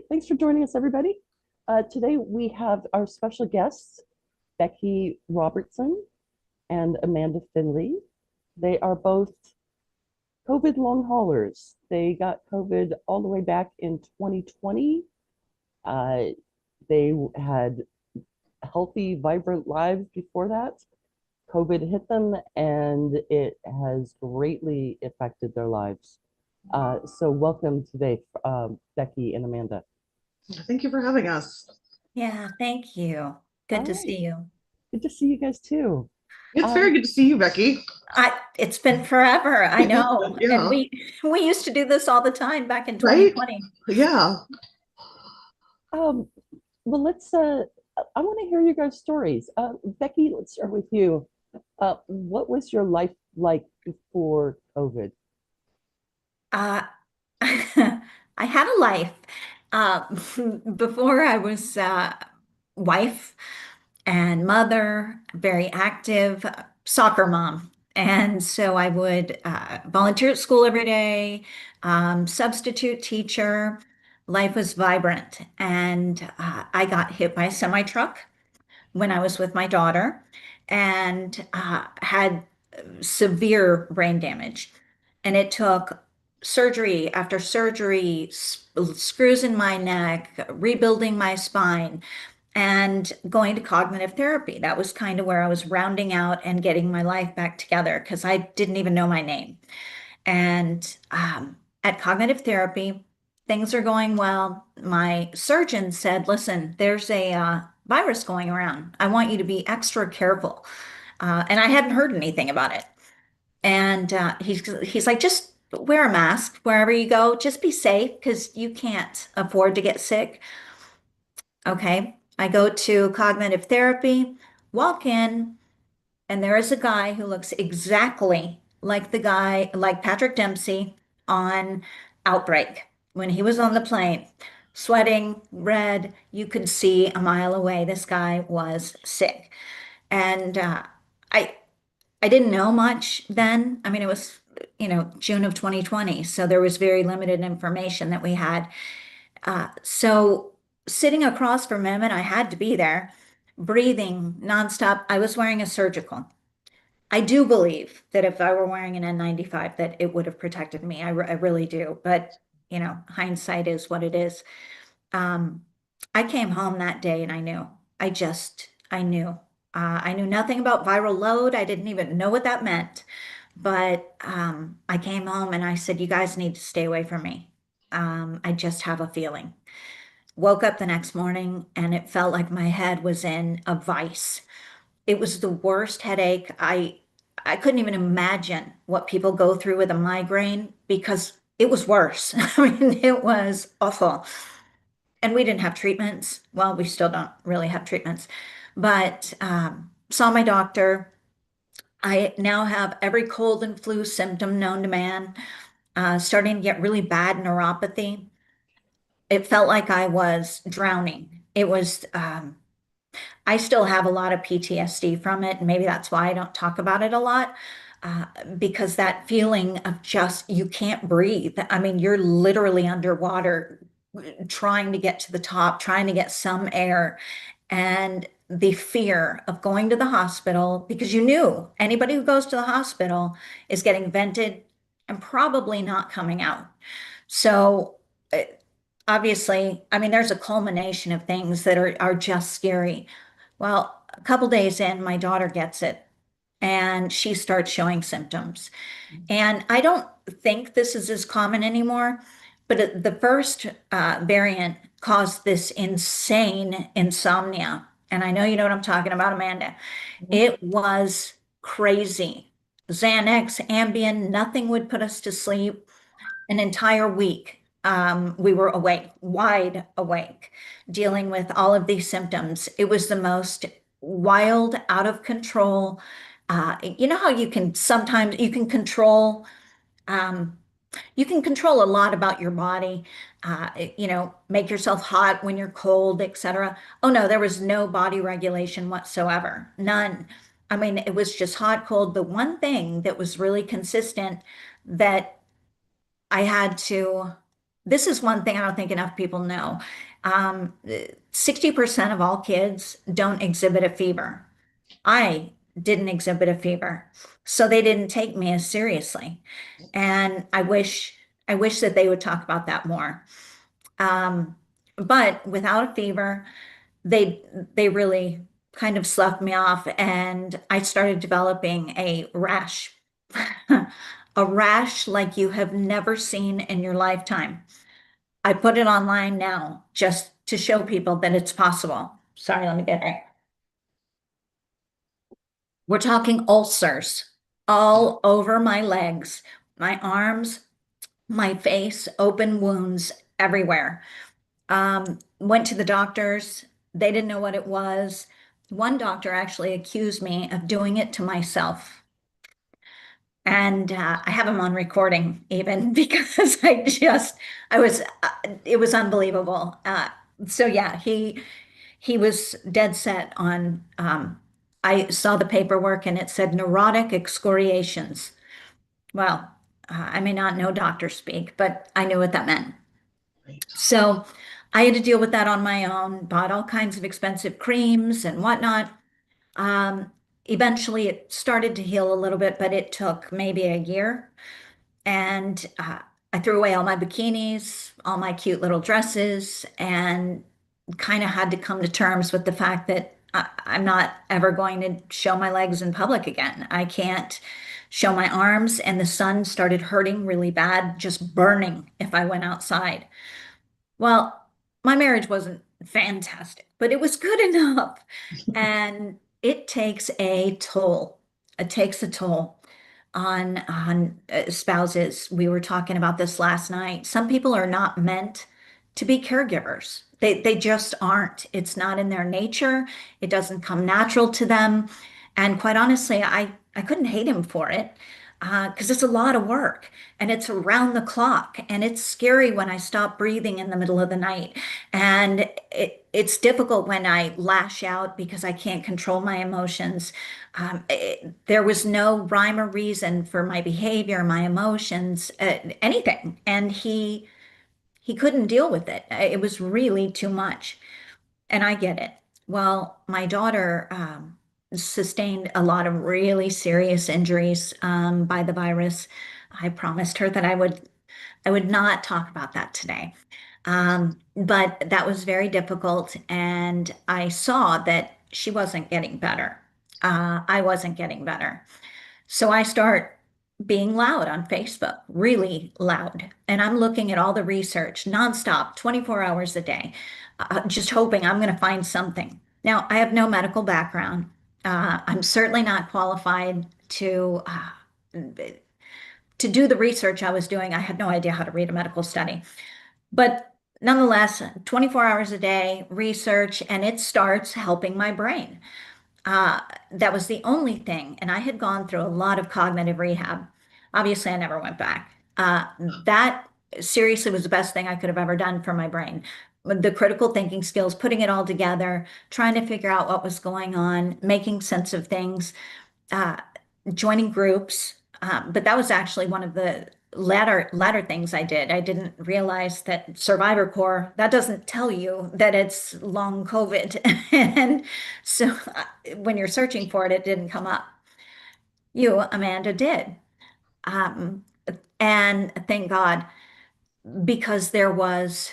Thanks for joining us, everybody. Today we have our special guests, Becky Robertson and Amanda Finley. They are both COVID long haulers. They got COVID all the way back in 2020. Uh, they had healthy, vibrant lives before that. COVID hit them and it has greatly affected their lives. So welcome today, Becky and Amanda. Thank you for having us. Yeah, thank you. All Good to right, see you. good to see you guys too. It's very Um, good to see you, Becky. It's been forever, I know. And Yeah, we used to do this all the time back in right? 2020. Yeah. um, well, I want to hear you guys' stories. Becky, let's start with you. What was your life like before COVID? Uh, I had a life uh, before I was wife and mother, very active soccer mom. And so I would volunteer at school every day, substitute teacher. Life was vibrant. And I got hit by a semi truck when I was with my daughter and had severe brain damage. And it took surgery after surgery, screws in my neck, rebuilding my spine, and going to cognitive therapy. That was kind of where I was rounding out and getting my life back together because I didn't even know my name. And at cognitive therapy, things are going well. My surgeon said, listen, there's a virus going around. I want you to be extra careful. And I hadn't heard anything about it. And he's like, just wear a mask wherever you go. Just be safe because you can't afford to get sick. Okay. I go to cognitive therapy, walk in, and there is a guy who looks exactly like the guy, like Patrick Dempsey on Outbreak when he was on the plane, sweating, red. You could see a mile away. This guy was sick. And I, I didn't know much then. I mean, it was, June of 2020. So there was very limited information that we had. So sitting across from him, and I had to be there, breathing nonstop. I was wearing a surgical. I do believe that if I were wearing an N95, that it would have protected me. I really do. But, hindsight is what it is. Um, I came home that day and I knew. I knew. I knew nothing about viral load. I didn't even know what that meant. But I came home and I said, you guys need to stay away from me. I just have a feeling. Woke up the next morning and it felt like my head was in a vice. It was the worst headache. I couldn't even imagine what people go through with a migraine because it was worse. I mean, it was awful. And we didn't have treatments. Well, we still don't really have treatments, but saw my doctor. I now have every cold and flu symptom known to man, starting to get really bad neuropathy. It felt like I was drowning. I still have a lot of PTSD from it, and maybe that's why I don't talk about it a lot, uh, because that feeling of just you can't breathe. I mean, you're literally underwater trying to get to the top, trying to get some air, and the fear of going to the hospital because you knew anybody who goes to the hospital is getting vented and probably not coming out. So, uh, obviously, I mean, there's a culmination of things that are just scary. Well, a couple days in, my daughter gets it and she starts showing symptoms. And I don't think this is as common anymore, but the first variant caused this insane insomnia. And I know you know what I'm talking about, Amanda. Mhm. It was crazy. Xanax, Ambien, nothing would put us to sleep an entire week. We were awake, wide awake, dealing with all of these symptoms. It was the most wild, out of control. You know how you can sometimes um, you can control a lot about your body. Make yourself hot when you're cold, etc. Oh no, there was no body regulation whatsoever, none. I mean, it was just hot, cold. The one thing that was really consistent that I had to this is one thing I don't think enough people know. 60% of all kids don't exhibit a fever. I didn't exhibit a fever, so they didn't take me as seriously. And I wish that they would talk about that more. Um, but without a fever, they they really kind of sloughed me off, and I started developing a rash, a rash like you have never seen in your lifetime. I put it online now just to show people that it's possible. Sorry, let me get it. We're talking ulcers all over my legs, my arms, my face, open wounds everywhere. Went to the doctors. They didn't know what it was. One doctor actually accused me of doing it to myself. And I have him on recording even because it was unbelievable. So yeah, he was dead set on, I saw the paperwork and it said neurotic excoriations. Well, I may not know doctor speak, but I knew what that meant. Right. So I had to deal with that on my own, bought all kinds of expensive creams and whatnot. Um, Eventually it started to heal a little bit, but it took maybe a year. And I threw away all my bikinis, all my cute little dresses, and kind of had to come to terms with the fact that I'm not ever going to show my legs in public again. I can't show my arms, and the sun started hurting really bad, just burning if I went outside. Well, my marriage wasn't fantastic, but it was good enough. And it takes a toll. It takes a toll on spouses. We were talking about this last night. Some people are not meant to be caregivers. They just aren't. It's not in their nature. It doesn't come natural to them. And quite honestly, I couldn't hate him for it because it's a lot of work and it's around the clock and it's scary when I stop breathing in the middle of the night. And it's difficult when I lash out because I can't control my emotions. There was no rhyme or reason for my behavior, my emotions, anything. And he couldn't deal with it. It was really too much. And I get it. Well, my daughter sustained a lot of really serious injuries by the virus. I promised her that I would not talk about that today. But that was very difficult, and I saw that she wasn't getting better. I wasn't getting better. So I start being loud on Facebook, really loud. And I'm looking at all the research nonstop, 24 hours a day, just hoping I'm going to find something. Now, I have no medical background. I'm certainly not qualified to do the research I was doing. I had no idea how to read a medical study. But nonetheless, 24 hours a day, research, and it starts helping my brain. That was the only thing. And I had gone through a lot of cognitive rehab. Obviously, I never went back. That seriously was the best thing I could have ever done for my brain. The critical thinking skills, putting it all together, trying to figure out what was going on, making sense of things, uh, joining groups. But that was actually one of the latter things I did. I didn't realize that Survivor Corps, that doesn't tell you that it's long COVID. And so when you're searching for it, it didn't come up. You, Amanda, did. Um, and thank God, because there was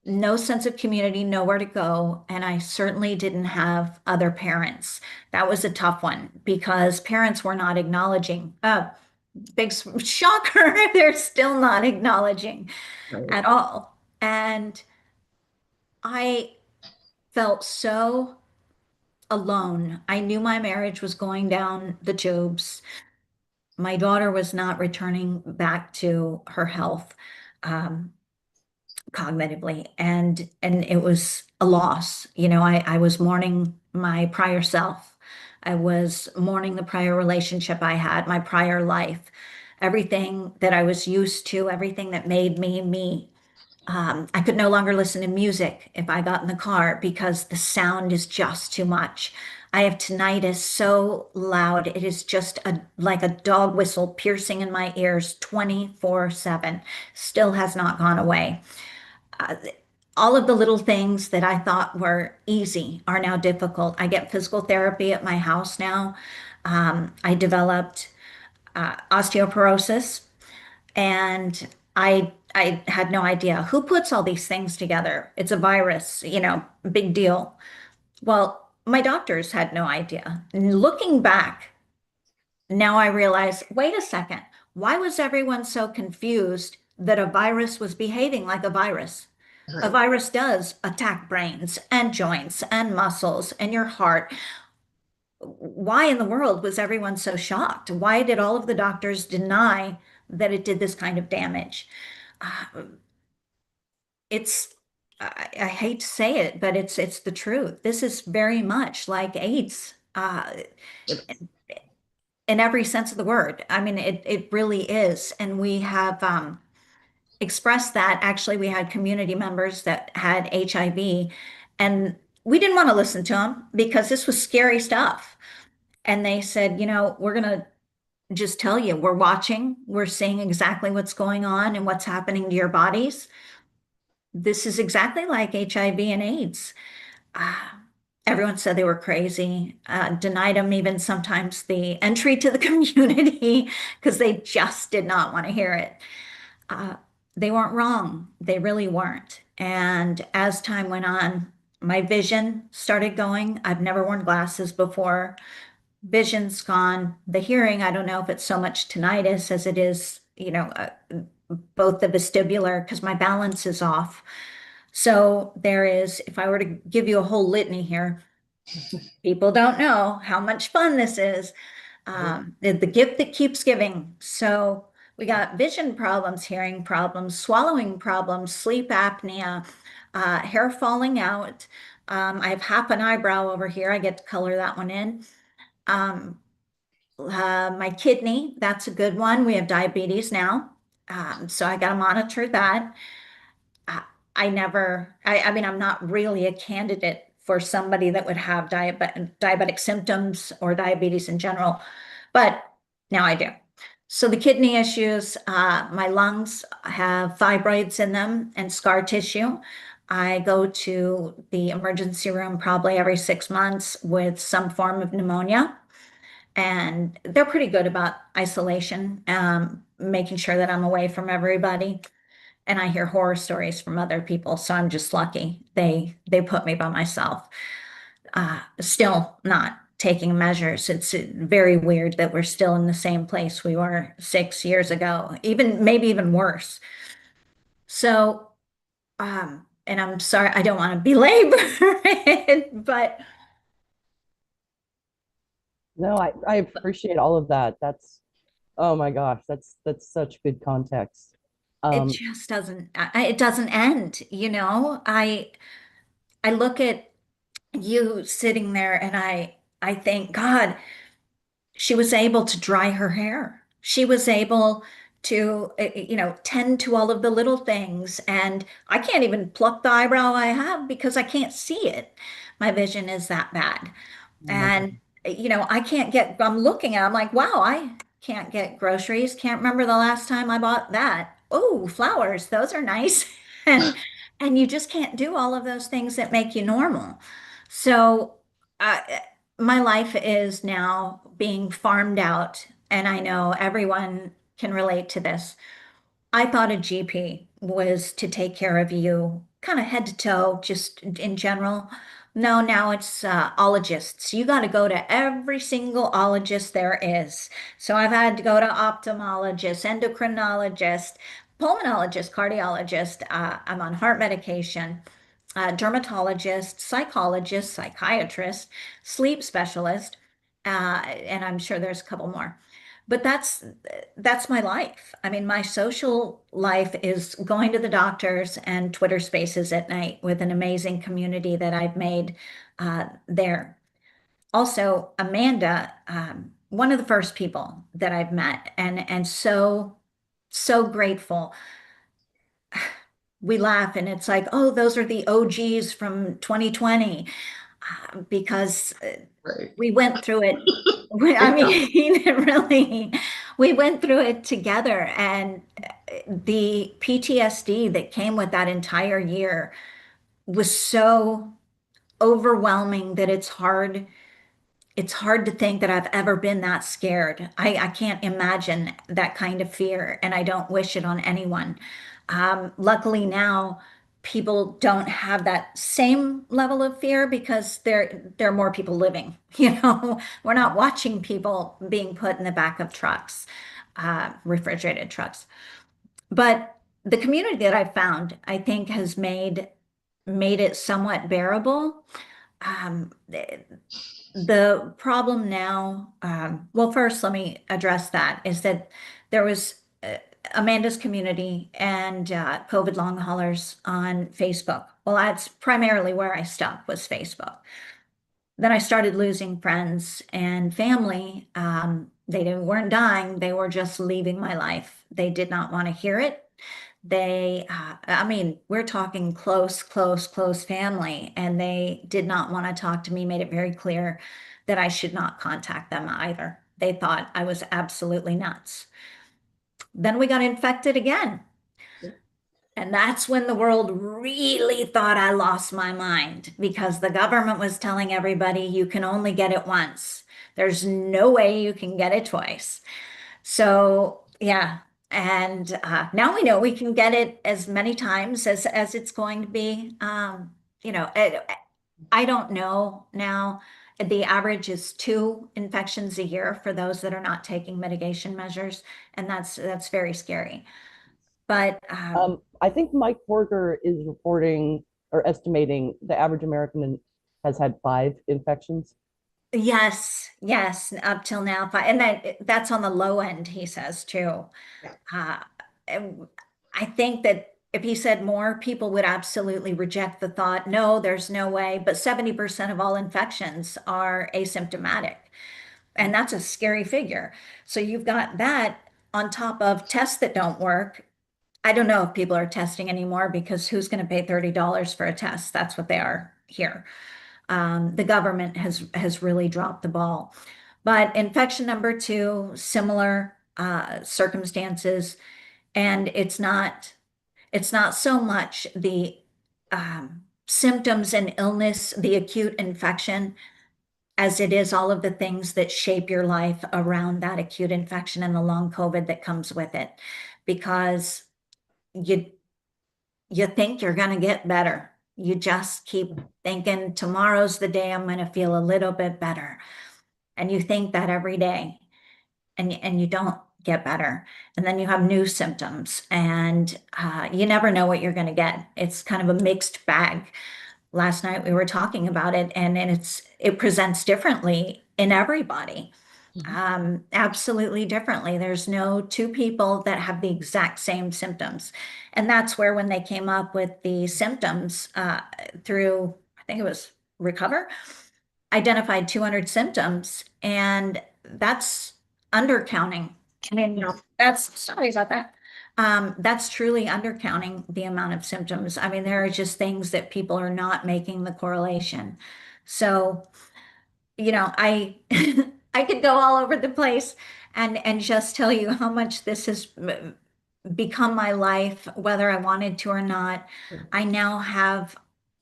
no sense of community, nowhere to go. And I certainly didn't have other parents. That was a tough one because parents were not acknowledging. Shocker, they're still not acknowledging Right. at all. And I felt so alone. I knew my marriage was going down the tubes. My daughter was not returning back to her health cognitively, and it was a loss. You know, I was mourning my prior self. I was mourning the prior relationship I had, my prior life, everything that I was used to, everything that made me me. I could no longer listen to music if I got in the car because the sound is just too much. I have tinnitus so loud. It is just like a dog whistle piercing in my ears 24/7. Still has not gone away. Uh, all of the little things that I thought were easy are now difficult. I get physical therapy at my house now. I developed osteoporosis, and I had no idea who puts all these things together. It's a virus, big deal. Well, my doctors had no idea. And looking back, now I realize, wait a second, why was everyone so confused that a virus was behaving like a virus? A Right. virus does attack brains and joints and muscles and your heart. Why in the world was everyone so shocked? Why did all of the doctors deny that it did this kind of damage? Uh, it's I hate to say it, but it's the truth. This is very much like AIDS, It's, in every sense of the word. I mean, it really is, and we have expressed that. Actually, we had community members that had HIV, and we didn't want to listen to them because this was scary stuff. And they said, we're gonna just tell you, we're watching, we're seeing exactly what's going on and what's happening to your bodies. This is exactly like HIV and AIDS. Ah, everyone said they were crazy, denied them even sometimes the entry to the community because they just did not want to hear it. Uh, they weren't wrong. They really weren't. And as time went on, my vision started going. I've never worn glasses before. Vision's gone. The hearing, I don't know if it's so much tinnitus as it is, both the vestibular, because my balance is off. So there is, if I were to give you a whole litany here, people don't know how much fun this is. The gift that keeps giving. So we got vision problems, hearing problems, swallowing problems, sleep apnea, hair falling out. I have half an eyebrow over here. I get to color that one in. Um, my kidney, that's a good one. We have diabetes now. So I got to monitor that. I, I mean, I'm not really a candidate for somebody that would have diabetic symptoms or diabetes in general, but now I do. So the kidney issues, my lungs have fibroids in them and scar tissue. I go to the emergency room probably every 6 months with some form of pneumonia, and they're pretty good about isolation, making sure that I'm away from everybody. And I hear horror stories from other people, so I'm just lucky. They put me by myself. Still not taking measures. It's very weird that we're still in the same place we were 6 years ago, even maybe even worse. So, and I'm sorry, I don't want to belabor it, but No, I appreciate all of that. That's, oh my gosh, that's such good context. it Um, just doesn't, it doesn't end, I look at you sitting there and I think, God, she was able to dry her hair. She was able to, tend to all of the little things. And I can't even pluck the eyebrow I have because I can't see it. My vision is that bad. oh my God. And, I can't get, I'm looking at, I'm like, wow, I can't get groceries. Can't remember the last time I bought that. Oh, flowers, those are nice. And, and you just can't do all of those things that make you normal. So, uh, my life is now being farmed out, and I know everyone can relate to this. I thought a GP was to take care of you kind of head to toe, just in general. No, now it's ologists. You got to go to every single ologist there is. So I've had to go to ophthalmologist, endocrinologist, pulmonologist, cardiologist. I'm on heart medication, dermatologist, psychologist, psychiatrist, sleep specialist, and I'm sure there's a couple more. But that's my life. I mean, my social life is going to the doctors and Twitter Spaces at night with an amazing community that I've made there. Also, Amanda, one of the first people that I've met, and so grateful. we laugh and it's like, oh, those are the OGs from 2020, because Right. we went through it. I Yeah. mean, really, we went through it together. And the PTSD that came with that entire year was so overwhelming that it's hard to think that I've ever been that scared. I can't imagine that kind of fear, and I don't wish it on anyone. Luckily now, people don't have that same level of fear because there are more people living. We're not watching people being put in the back of trucks, refrigerated trucks. But the community that I found, I think, has made it somewhat bearable. The problem now, well, first, let me address that, is that there was Amanda's community and COVID long haulers on Facebook. Well, that's primarily where I stuck, was Facebook. Then I started losing friends and family. Weren't dying, they were just leaving my life. They did not want to hear it. I mean, we're talking close, close, close family, and they did not want to talk to me, made it very clear that I should not contact them either. They thought I was absolutely nuts. Then we got infected again. And that's when the world really thought I lost my mind, because the government was telling everybody you can only get it once. There's no way you can get it twice. So yeah, and now we know we can get it as many times as it's going to be. I don't know now. The average is 2 infections a year for those that are not taking mitigation measures, and that's very scary. But I think Mike Borger is reporting or estimating the average American has had 5 infections. yes, yes, up till now, and that's on the low end, he says too. Yeah. Uh, and I think that if he said more, people would absolutely reject the thought, no, there's no way. But 70% of all infections are asymptomatic. And that's a scary figure. So you've got that on top of tests that don't work. I don't know if people are testing anymore, because who's going to pay $30 for a test? That's what they are here. The government has really dropped the ball. But infection number two, similar circumstances, and it's not so much the symptoms and illness, the acute infection, as it is all of the things that shape your life around that acute infection and the long COVID that comes with it. Because you you think you're going to get better. You just keep thinking tomorrow's the day I'm going to feel a little bit better. And you think that every day, and you don't get better. And then you have new symptoms, and you never know what you're going to get. It's kind of a mixed bag. Last night we were talking about it, and it presents differently in everybody. Absolutely differently. There's no two people that have the exact same symptoms. And that's where, when they came up with the symptoms through, I think it was Recover, identified 200 symptoms, and that's undercounting. I mean, that's, sorry about that. That's truly undercounting the amount of symptoms. I mean, there are just things that people are not making the correlation. So, I I could go all over the place and just tell you how much this has become my life, whether I wanted to or not. I now have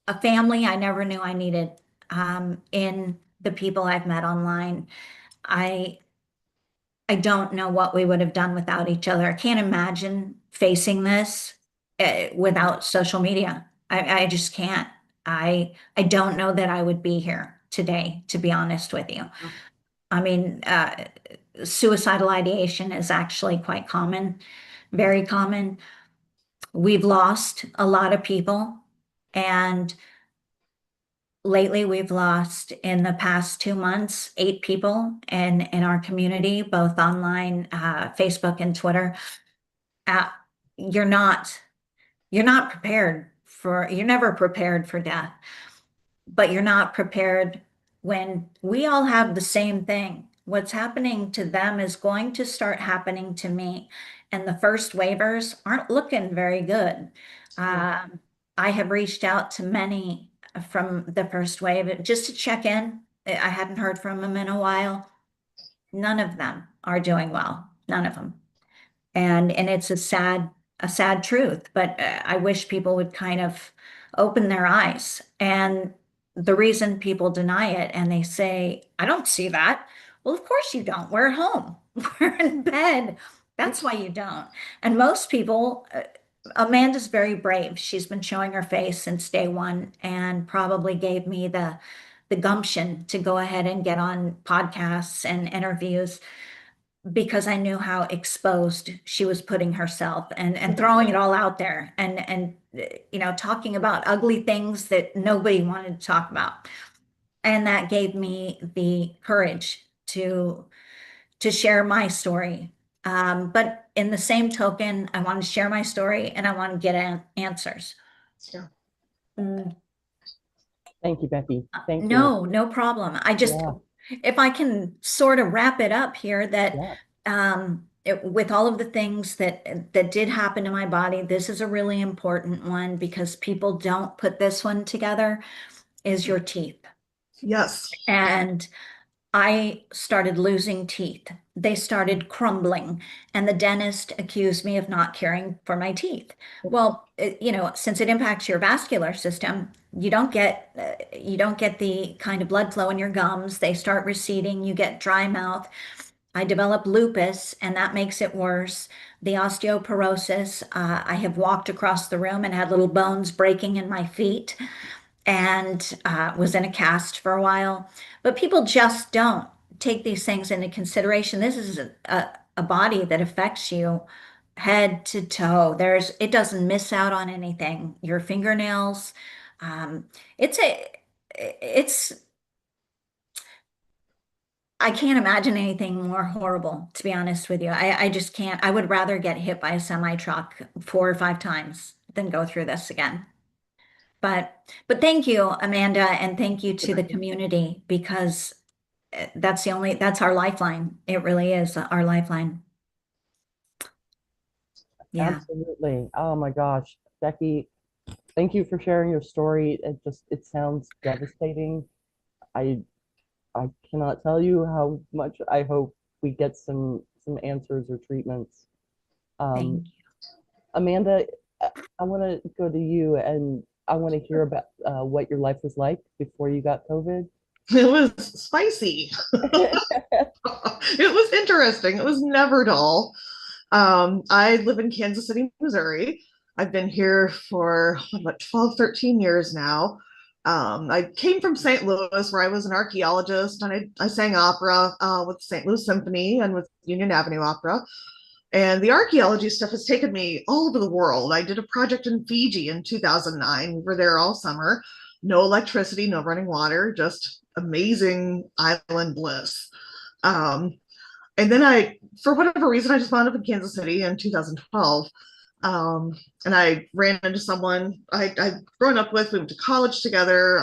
a family I never knew I needed, in the people I've met online. I I don't know what we would have done without each other. I can't imagine facing this without social media. I just can't. I don't know that I would be here today, to be honest with you. I mean, suicidal ideation is actually quite common, very common. We've lost a lot of people, and lately we've lost, in the past 2 months, 8 people in our community, both online, Facebook and Twitter. Uh, you're not you're never prepared for death, but you're not prepared when we all have the same thing. What's happening to them is going to start happening to me. and the first waivers aren't looking very good. Yeah. I have reached out to many from the first wave just to check in. I hadn't heard from them in a while. None of them are doing well. None of them. And it's a sad truth, but I wish people would kind of open their eyes. And the reason people deny it and they say, I don't see that. Well, of course you don't. We're at home. We're in bed. That's why you don't. And most people, Amanda's very brave. She's been showing her face since day one and probably gave me the gumption to go ahead and get on podcasts and interviews because I knew how exposed she was putting herself and throwing it all out there and talking about ugly things that nobody wanted to talk about. And that gave me the courage to share my story. But in the same token, I want to share my story and I want to get answers. Yeah. Mm, Thank you, Becky. Thank you. no problem. Yeah. If I can sort of wrap it up here, that Yeah. with all of the things that did happen to my body, this is a really important one because people don't put this one together, is your teeth. Yes. And I started losing teeth. They started crumbling, and the dentist accused me of not caring for my teeth. Well, since it impacts your vascular system, you don't get the kind of blood flow in your gums. They start receding. You get dry mouth. I developed lupus, and that makes it worse. The osteoporosis. I have walked across the room and had little bones breaking in my feet and was in a cast for a while. But people just don't take these things into consideration. This is a body that affects you head to toe. It doesn't miss out on anything. Your fingernails, um, it's it's, I can't imagine anything more horrible, to be honest with you. I just can't. I would rather get hit by a semi truck 4 or 5 times than go through this again. But thank you, Amanda, and thank you to the community because that's our lifeline. It really is our lifeline. Yeah, Absolutely. Oh my gosh, Becky, thank you for sharing your story. It sounds devastating. I I cannot tell you how much I hope we get some answers or treatments. Um, thank you. Amanda, I want to go to you and I want to hear about what your life was like before you got COVID. It was spicy. It was interesting. It was never dull. I live in Kansas City, Missouri. I've been here for about 12, 13 years now. I came from St. Louis, where I was an archaeologist, and I sang opera with St. Louis Symphony and with Union Avenue Opera. And the archaeology stuff has taken me all over the world. I did a project in Fiji in 2009. We were there all summer. No electricity, no running water, just amazing island bliss. Um, and then for whatever reason, I just wound up in Kansas City in 2012. And I ran into someone I'd grown up with. We went to college together.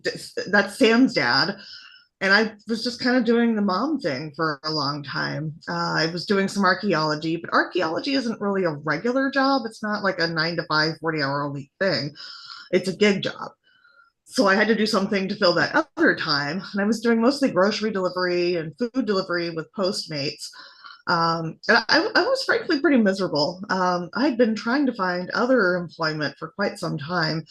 That's Sam's dad. And I was just kind of doing the mom thing for a long time. I was doing some archaeology, but archaeology isn't really a regular job. It's not like a 9 to 5, 40-hour a week thing. It's a gig job. So I had to do something to fill that other time. And I was doing mostly grocery delivery and food delivery with Postmates. And I was frankly pretty miserable. I'd been trying to find other employment for quite some time,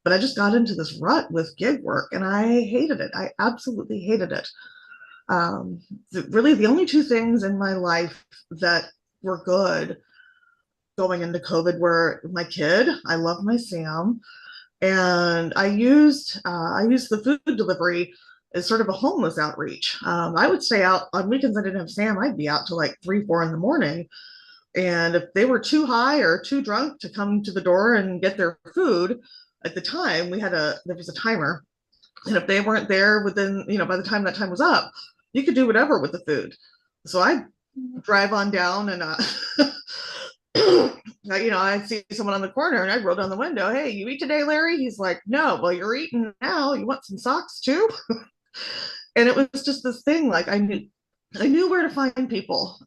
but I just got into this rut with gig work and I hated it. I absolutely hated it. Really, the only two things in my life that were good going into COVID were my kid. I love my Sam, and I used the food delivery as sort of a homeless outreach. I would stay out on weekends. I didn't have Sam. I'd be out till like 3, 4 in the morning. And if they were too high or too drunk to come to the door and get their food, at the time there was a timer. And if they weren't there within, by the time that time was up, you could do whatever with the food. So I drive on down and I see someone on the corner and I roll down the window. Hey, you eat today, Larry? He's like, no. Well, you're eating now. You want some socks too? And it was just this thing. Like I knew where to find people.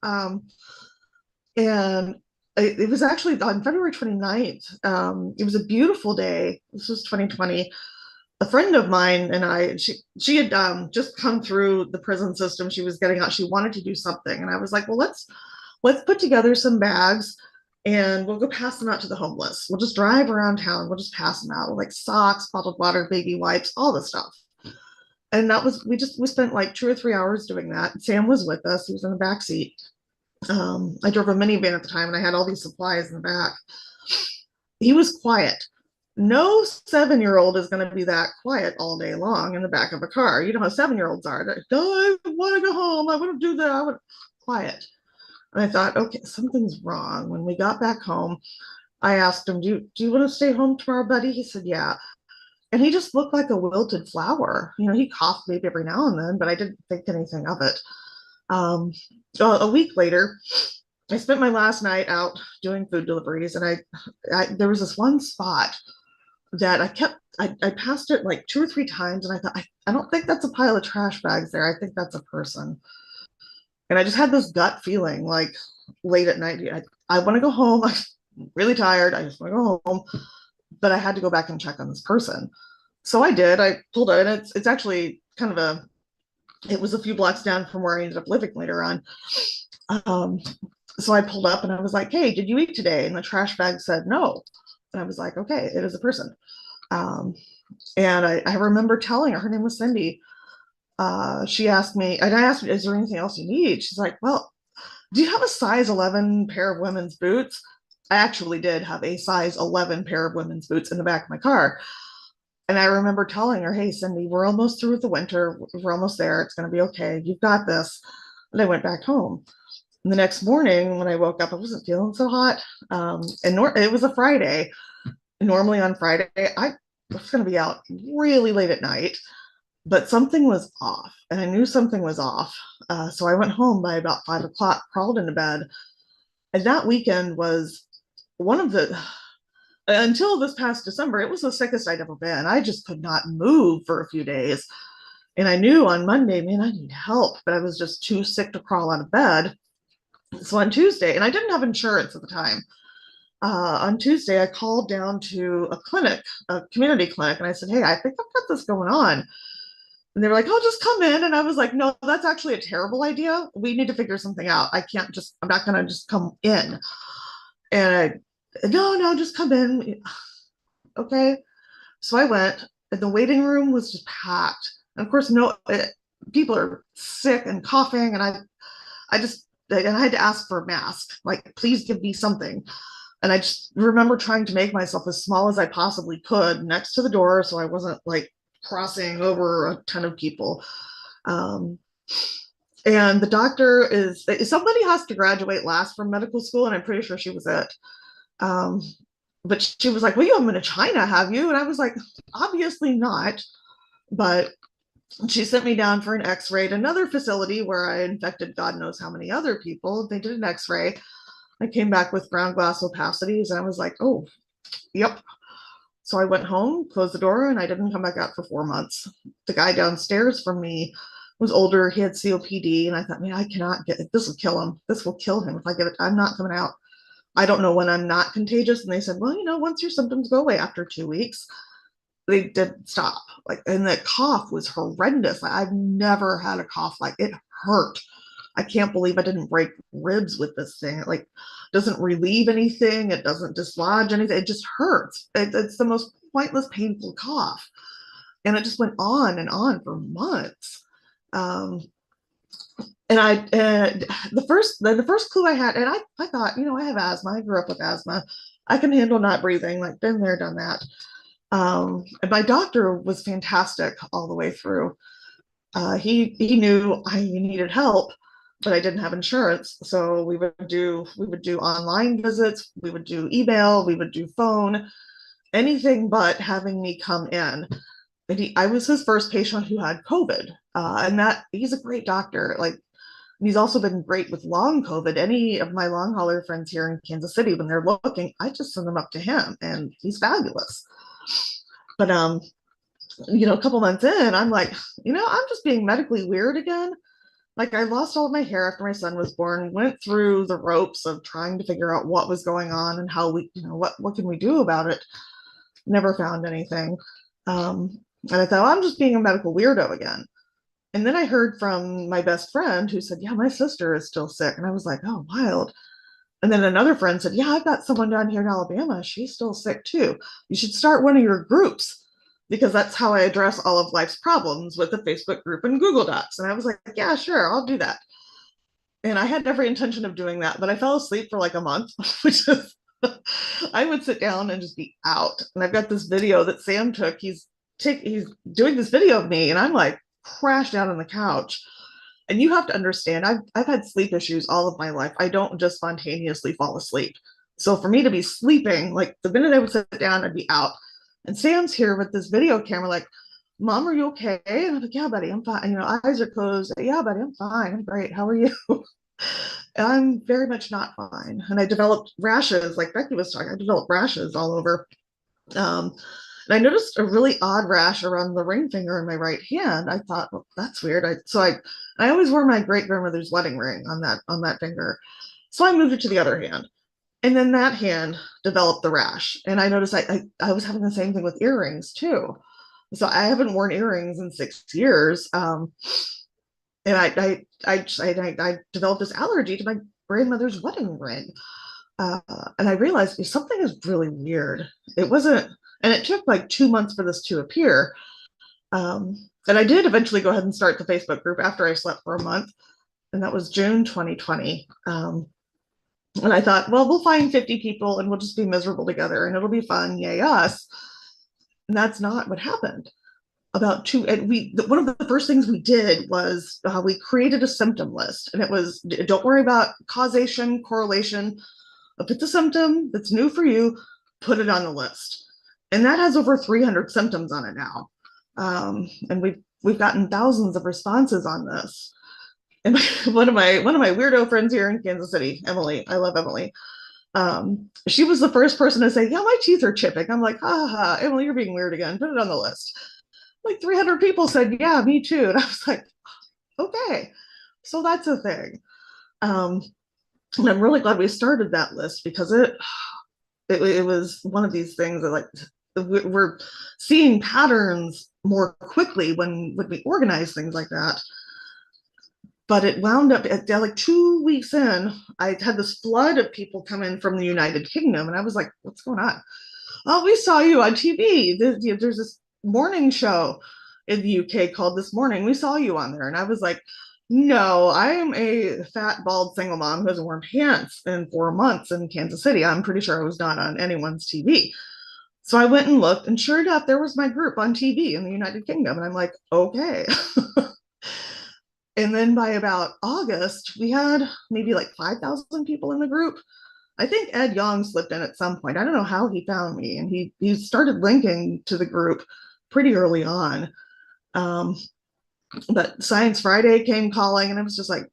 And it was actually on February 29th. It was a beautiful day. This was 2020. A friend of mine and I, she had just come through the prison system. She was getting out. She wanted to do something, and I was like, well, let's put together some bags, and we'll go pass them out to the homeless. We'll just drive around town. We'll just pass them out, like socks, bottled water, baby wipes, all the stuff. And that was we spent like 2 or 3 hours doing that. Sam was with us. He was in the back seat. I drove a minivan at the time, and I had all these supplies in the back. He was quiet. No 7-year-old is going to be that quiet all day long in the back of a car. You know how 7-year-olds are. They're, oh, I want to go home. I want to do that. I want quiet. And I thought, okay, something's wrong. When we got back home, I asked him, do you want to stay home tomorrow, buddy? He said, yeah. And he just looked like a wilted flower. You know, he coughed maybe every now and then, but I didn't think anything of it. A week later, I spent my last night out doing food deliveries, and I there was this one spot that I passed it like 2 or 3 times, and I thought, I don't think that's a pile of trash bags there. I think that's a person. And I just had this gut feeling like late at night, I want to go home. I'm really tired. I just want to go home. But I had to go back and check on this person. So I did. I pulled out, and it's actually kind of it was a few blocks down from where I ended up living later on. So I pulled up and I was like, hey, did you eat today? And the trash bag said no. And I was like, okay, it is a person. And I remember telling her name was Cindy. She asked me, and I asked, is there anything else you need? She's like, well, do you have a size 11 pair of women's boots? I actually did have a size 11 pair of women's boots in the back of my car. And I remember telling her, hey, Cindy, we're almost through with the winter. We're almost there. It's going to be okay. You've got this. And I went back home. And the next morning when I woke up, I wasn't feeling so hot. It was a Friday. Normally on Friday, I was going to be out really late at night, but something was off. And I knew something was off. So I went home by about 5 o'clock, crawled into bed. And that weekend was one of the, until this past December, it was the sickest I'd ever been. I just could not move for a few days. And I knew on Monday, man, I need help, but I was just too sick to crawl out of bed. So on Tuesday, and I didn't have insurance at the time. On Tuesday, I called down to a clinic, a community clinic, and I said, hey, I think I've got this going on. And they were like, oh, just come in. And I was like, no, that's actually a terrible idea. We need to figure something out. I'm not going to just come in. And no, just come in. Okay. So I went, and the waiting room was just packed. And of course, people are sick and coughing. And I had to ask for a mask, like, please give me something. And I just remember trying to make myself as small as I possibly could next to the door, so I wasn't like crossing over a ton of people. And the doctor somebody has to graduate last from medical school, and I'm pretty sure she was it. But she was like, well, you haven't been to China, have you? And I was like, obviously not. But she sent me down for an x-ray at another facility where I infected God knows how many other people. They did an x-ray. I came back with ground glass opacities, and I was like, oh, yep. So I went home, closed the door, and I didn't come back out for 4 months. The guy downstairs from me was older. He had COPD, and I thought, man, I cannot get it. This will kill him. This will kill him if I get it. I'm not coming out. I don't know when I'm not contagious. And they said, well, once your symptoms go away after 2 weeks, they did stop. And the cough was horrendous. I've never had a cough like it hurt. I can't believe I didn't break ribs with this thing. It doesn't relieve anything. It doesn't dislodge anything. It just hurts. It's the most pointless, painful cough. And it just went on and on for months. And the first clue I had, and I thought, I have asthma. I grew up with asthma. I can handle not breathing. Like, been there, done that. And my doctor was fantastic all the way through. He knew I needed help, but I didn't have insurance. So we would do online visits, we would do email, we would do phone, anything but having me come in. And I was his first patient who had COVID. And he's a great doctor. He's also been great with long COVID. Any of my long hauler friends here in Kansas City, when they're looking, I just send them up to him, and he's fabulous. But a couple months in, I'm like, I'm just being medically weird again. Like I lost all of my hair after my son was born, went through the ropes of trying to figure out what was going on and how we, what can we do about it? Never found anything. And I thought, well, I'm just being a medical weirdo again. And then I heard from my best friend who said, yeah, my sister is still sick. And I was like, oh, wild. And then another friend said, yeah, I've got someone down here in Alabama. She's still sick too. You should start one of your groups because that's how I address all of life's problems with the Facebook group and Google Docs. And I was like, yeah, sure, I'll do that. And I had every intention of doing that, but I fell asleep for like a month, which is, I would sit down and just be out. And I've got this video that Sam took. He's doing this video of me, and I'm like crashed out on the couch. And you have to understand, I've had sleep issues all of my life. I don't just spontaneously fall asleep. So for me to be sleeping, like the minute I would sit down, I'd be out. And Sam's here with this video camera, like, Mom, are you okay? And I'm like, yeah, buddy, I'm fine. You know, eyes are closed. Yeah, buddy, I'm fine. I'm great. How are you? And I'm very much not fine. And I developed rashes, like Becky was talking, I developed rashes all over. Um, and I noticed a really odd rash around the ring finger in my right hand. I thought, well, that's weird. I always wore my great grandmother's wedding ring on that finger. So I moved it to the other hand. And then that hand developed the rash. And I noticed I was having the same thing with earrings too. So I haven't worn earrings in 6 years. And I developed this allergy to my grandmother's wedding ring. And I realized something is really weird. It wasn't, and it took like 2 months for this to appear. And I did eventually go ahead and start the Facebook group after I slept for a month. And that was June 2020. And I thought, well, we'll find 50 people and we'll just be miserable together and it'll be fun. Yay, us. And that's not what happened. One of the first things we did was we created a symptom list, and it was, don't worry about causation, correlation. If it's a symptom that's new for you, put it on the list. And that has over 300 symptoms on it now. And we've gotten thousands of responses on this. And one of my weirdo friends here in Kansas City, Emily, I love Emily. She was the first person to say, yeah, my teeth are chipping. I'm like, ha ha, Emily, you're being weird again. Put it on the list. Like 300 people said, yeah, me too. And I was like, okay, so that's a thing. And I'm really glad we started that list because it was one of these things that, like, we're seeing patterns more quickly when we organize things like that. But it wound up at like 2 weeks in, I had this flood of people come in from the United Kingdom, and I was like, what's going on? Oh, we saw you on TV. There's this morning show in the UK called This Morning. We saw you on there. And I was like, no, I am a fat, bald single mom who hasn't worn pants in 4 months in Kansas City. I'm pretty sure I was not on anyone's TV. So I went and looked, and sure enough, there was my group on TV in the United Kingdom. And I'm like, okay. And then by about August, we had maybe like 5,000 people in the group. I think Ed Young slipped in at some point. I don't know how he found me, and he started linking to the group pretty early on. But Science Friday came calling, and I was just like,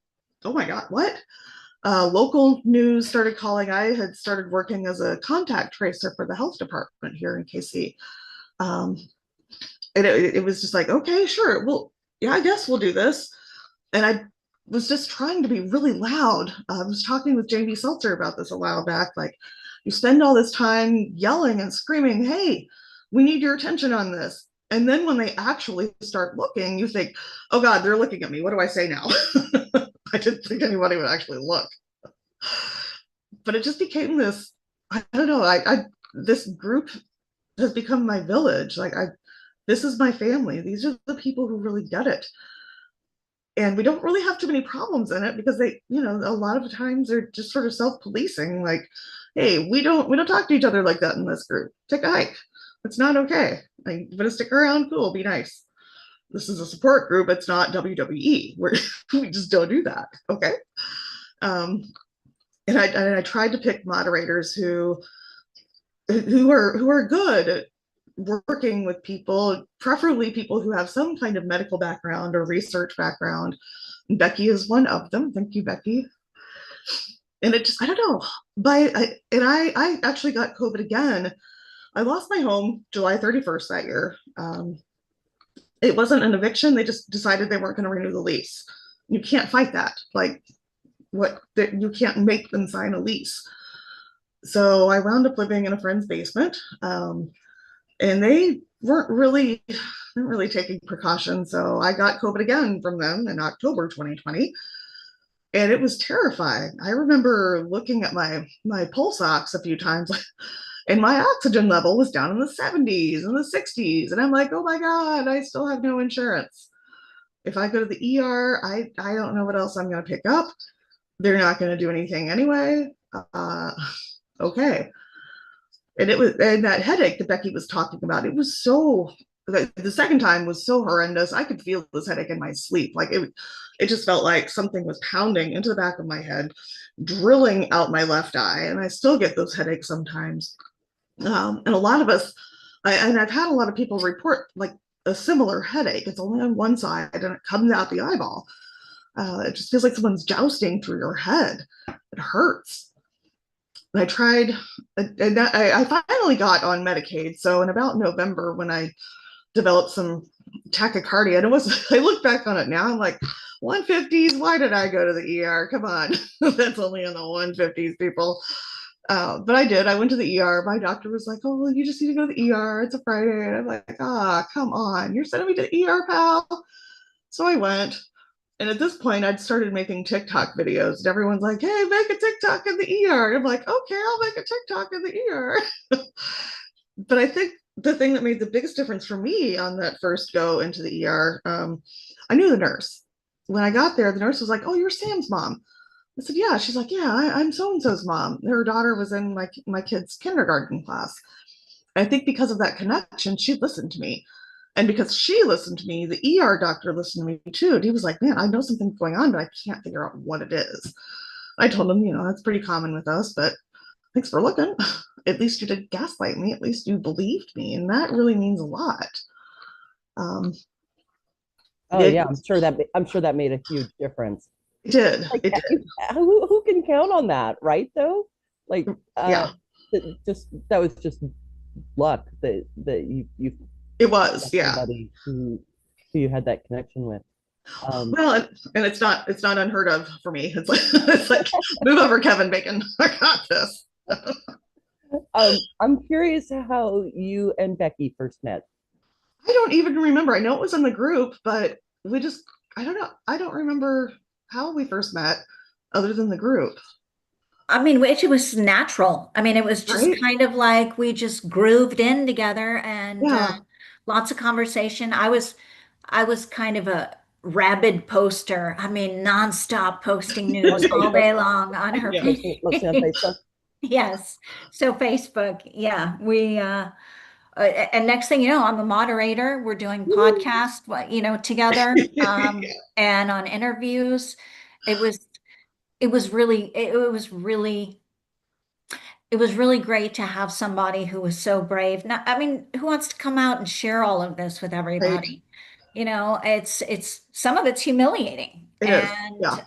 oh my God, what? Local news started calling. I had started working as a contact tracer for the health department here in KC. And it was just like, okay, sure. Well, yeah, I guess we'll do this. And I was just trying to be really loud. I was talking with Jamie Seltzer about this a while back. Like, you spend all this time yelling and screaming, hey, we need your attention on this. And then when they actually start looking, you think, oh God, they're looking at me. What do I say now? I didn't think anybody would actually look. But it just became this, I don't know, this group has become my village. Like, this is my family. These are the people who really get it. And we don't really have too many problems in it because they, a lot of the times they're just sort of self-policing, like, hey, we don't talk to each other like that in this group. Take a hike. It's not okay. Like, you want to stick around? Cool, be nice. This is a support group. It's not WWE, where we just don't do that. Okay. And I tried to pick moderators who are good at working with people, preferably people who have some kind of medical background or research background. And Becky is one of them. Thank you, Becky. And it just, I don't know. I actually got COVID again. I lost my home July 31st that year. It wasn't an eviction. They just decided they weren't going to renew the lease. you can't fight that. Like that you can't make them sign a lease. So I wound up living in a friend's basement, and they weren't really taking precautions. So I got COVID again from them in October 2020, and it was terrifying. I remember looking at my pulse ox a few times, and my oxygen level was down in the 70s and the 60s, and I'm like, oh my god, I still have no insurance. If I go to the ER, I don't know what else I'm going to pick up. They're not going to do anything anyway. Okay. And that headache that Becky was talking about, it was so, the second time was so horrendous. I could feel this headache in my sleep. Like it just felt like something was pounding into the back of my head, drilling out my left eye. And I still get those headaches sometimes. And a lot of us, and I've had a lot of people report like a similar headache. It's only on one side and it comes out the eyeball. It just feels like someone's jousting through your head. It hurts. I tried, and I finally got on Medicaid. So in about November, when I developed some tachycardia, and it was, I look back on it now, I'm like, 150s, why did I go to the ER? Come on, that's only in the 150s, people. But I did. I went to the ER. My doctor was like, oh, well, you just need to go to the ER. It's a Friday. And I'm like, come on. You're sending me to the ER, pal. So I went. And at this point, I'd started making TikTok videos, and everyone's like, hey, make a TikTok in the ER. And I'm like, okay, I'll make a TikTok in the ER. But I think the thing that made the biggest difference for me on that first go into the ER, I knew the nurse. When I got there, the nurse was like, oh, you're Sam's mom. I said, yeah. She's like, yeah, I'm so-and-so's mom. Her daughter was in my kid's kindergarten class. I think because of that connection, she listened to me. And because she listened to me, the ER doctor listened to me too. And he was like, man, I know something's going on, but I can't figure out what it is. I told him, that's pretty common with us, but thanks for looking. At least you did gaslight me. At least you believed me. And that really means a lot. Oh yeah, I'm sure that made a huge difference. It did. Like It did. who can count on that, right? Though, like Yeah. that was just luck that you It was, yeah. Somebody who you had that connection with. Well, and it's not unheard of for me. It's like move over, Kevin Bacon. I got this. I'm curious how you and Becky first met. I don't even remember. I know it was in the group, but I don't know. I don't remember how we first met other than the group. I mean, it was natural. I mean, it was just Right? kind of like we just grooved in together and Yeah. lots of conversation. I was kind of a rabid poster. I mean, nonstop posting On news all Facebook. day long on her Yeah. page. Mostly on Facebook. Yes. So Facebook, yeah, and next thing you know, I'm a moderator. We're doing Woo. podcasts, together, and on interviews. It was, it was really great to have somebody who was so brave. Not, I mean, who wants to come out and share all of this with Right. everybody? It's some of it's humiliating, It is. Yeah.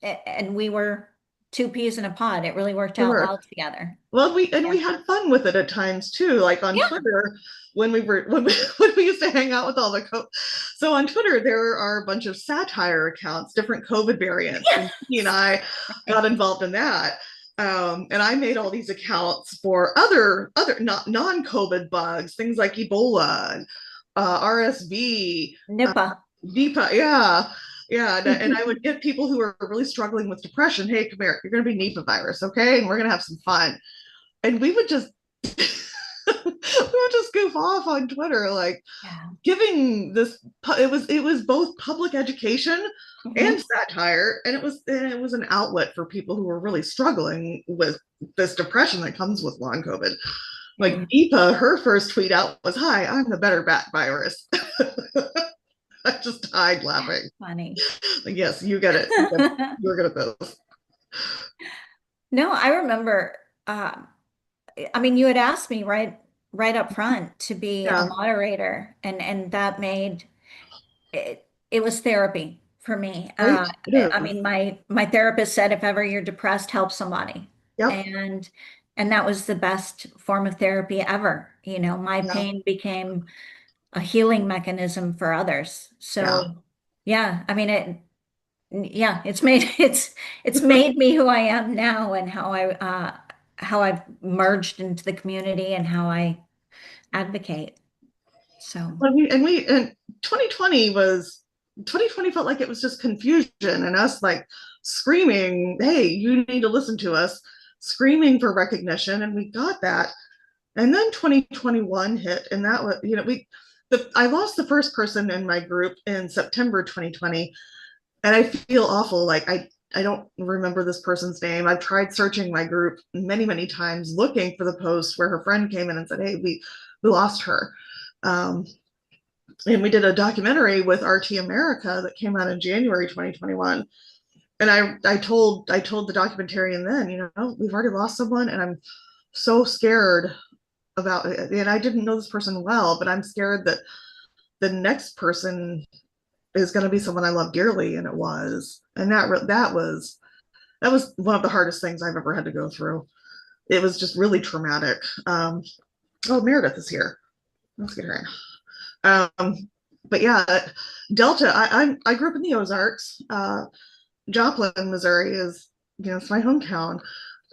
and we were two peas in a pod. It really worked We out were. well together. Well, we Yeah. had fun with it at times too, like on Yeah. Twitter when when we used to hang out with all so on Twitter there are a bunch of satire accounts, different COVID variants, and he and I got involved in that. And I made all these accounts for other not non-COVID bugs, things like Ebola, RSV, Nipah. Deepa, yeah. Yeah, and I would get people who are really struggling with depression. Hey, come here. You're going to be Nipah virus, okay? And we're going to have some fun. And we would just we would just goof off on Twitter, like Yeah. giving this. It was both public education and satire, and it was an outlet for people who were really struggling with this depression that comes with long COVID. Like Deepa, her first tweet out was, "Hi, I'm the better bat virus." I just died laughing. Funny. Like, yes, you get it. You're good at those. No, I remember, I mean, you had asked me right up front to be a Yeah. moderator, and that made it was therapy for me. Right? It I is. mean, my therapist said if ever you're depressed, help somebody. Yep. And that was the best form of therapy ever. My Yeah. pain became a healing mechanism for others. Yeah. So yeah, I mean yeah, it's made me who I am now, and how I've merged into the community and how I advocate. So Well, and 2020 felt like it was just confusion and us like screaming, hey, you need to listen to us, screaming for recognition, and we got that. And then 2021 hit, and that was, I lost the first person in my group in September 2020, and I feel awful. Like I don't remember this person's name. I've tried searching my group many, many times looking for the post where her friend came in and said, hey, we lost her. Um, and we did a documentary with RT America that came out in January 2021. And I told the documentarian then, we've already lost someone, and I'm so scared about it. And I didn't know this person well, but I'm scared that the next person is going to be someone I love dearly, and it was. And that was one of the hardest things I've ever had to go through. It was just really traumatic. Oh, Meredith is here. Let's get her in. But yeah, Delta. I grew up in the Ozarks. Joplin, Missouri is, it's my hometown.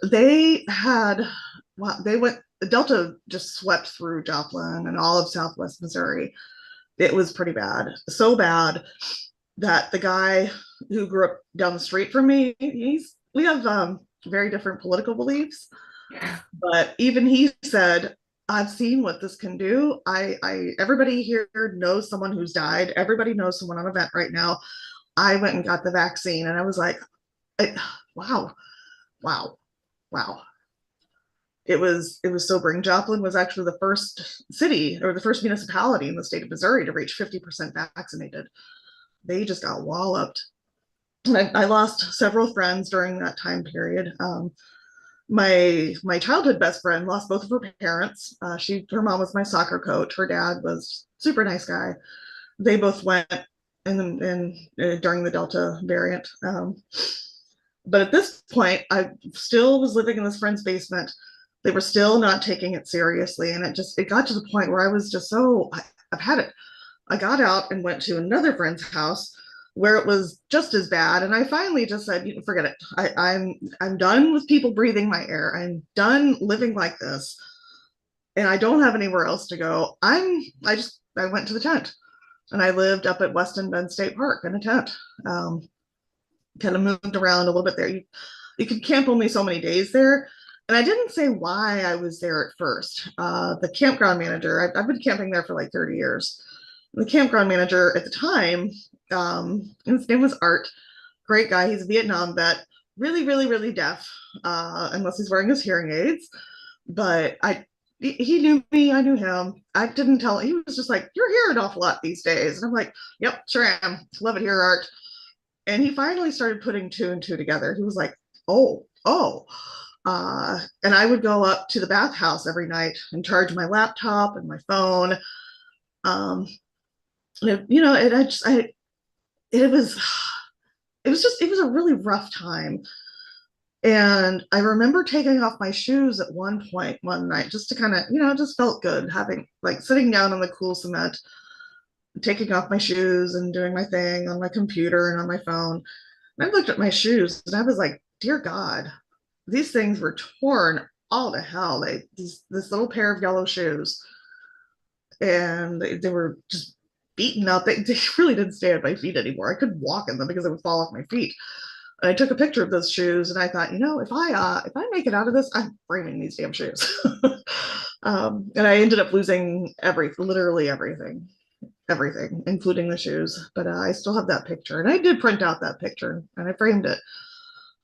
They had, wow, Delta just swept through Joplin and all of Southwest Missouri. It was pretty bad, so bad that the guy who grew up down the street from me, we have very different political beliefs, but even he said, I've seen what this can do. Everybody here knows someone who's died. Everybody knows someone on a vent right now. I went and got the vaccine, and I was like, wow. It was sobering. Joplin was actually the first city or the first municipality in the state of Missouri to reach 50% vaccinated. They just got walloped. And I lost several friends during that time period. My childhood best friend lost both of her parents. Her mom was my soccer coach. Her dad was super nice guy. They both went during the Delta variant. But at this point, I still was living in this friend's basement. They were still not taking it seriously, and it got to the point where I was just I've had it. I got out and went to another friend's house where it was just as bad, and I finally just said, forget it. I'm done with people breathing my air. I'm done living like this, and I don't have anywhere else to go. I went to the tent, and I lived up at Weston Bend State Park in a tent. Kind of moved around a little bit there. You could camp only so many days there. And I didn't say why I was there at first. The campground manager, I've been camping there for like 30 years. The campground manager at the time, his name was Art, great guy. He's a Vietnam vet, really, really, really deaf, unless he's wearing his hearing aids. But he knew me, I knew him. I didn't tell him. He was just like, you're here an awful lot these days. And I'm like, yep, sure am. Love it here, Art. And he finally started putting two and two together. He was like, oh. And I would go up to the bathhouse every night and charge my laptop and my phone. It was a really rough time. And I remember taking off my shoes at one point one night just to kind of, it just felt good having like sitting down on the cool cement, taking off my shoes and doing my thing on my computer and on my phone. And I looked at my shoes and I was like, dear God, these things were torn all to hell. This little pair of yellow shoes, and they were just beaten up. They really didn't stay at my feet anymore. I couldn't walk in them because they would fall off my feet. And I took a picture of those shoes, and I thought, if I make it out of this, I'm framing these damn shoes. And I ended up losing literally everything, including the shoes. But I still have that picture, and I did print out that picture, and I framed it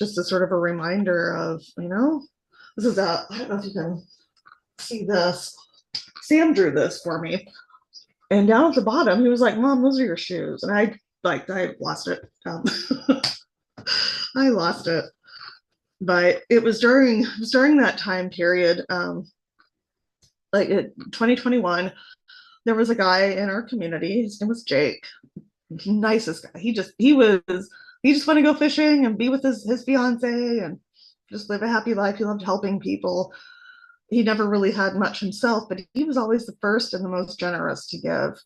just as sort of a reminder of, this is I don't know if you can see this. Sam drew this for me, and down at the bottom, he was like, "Mom, those are your shoes," and I lost it. I lost it, but it was during that time period, like 2021. There was a guy in our community. His name was Jake. Nicest guy. He just wanted to go fishing and be with his fiance and just live a happy life. He loved helping people. He never really had much himself, but he was always the first and the most generous to give.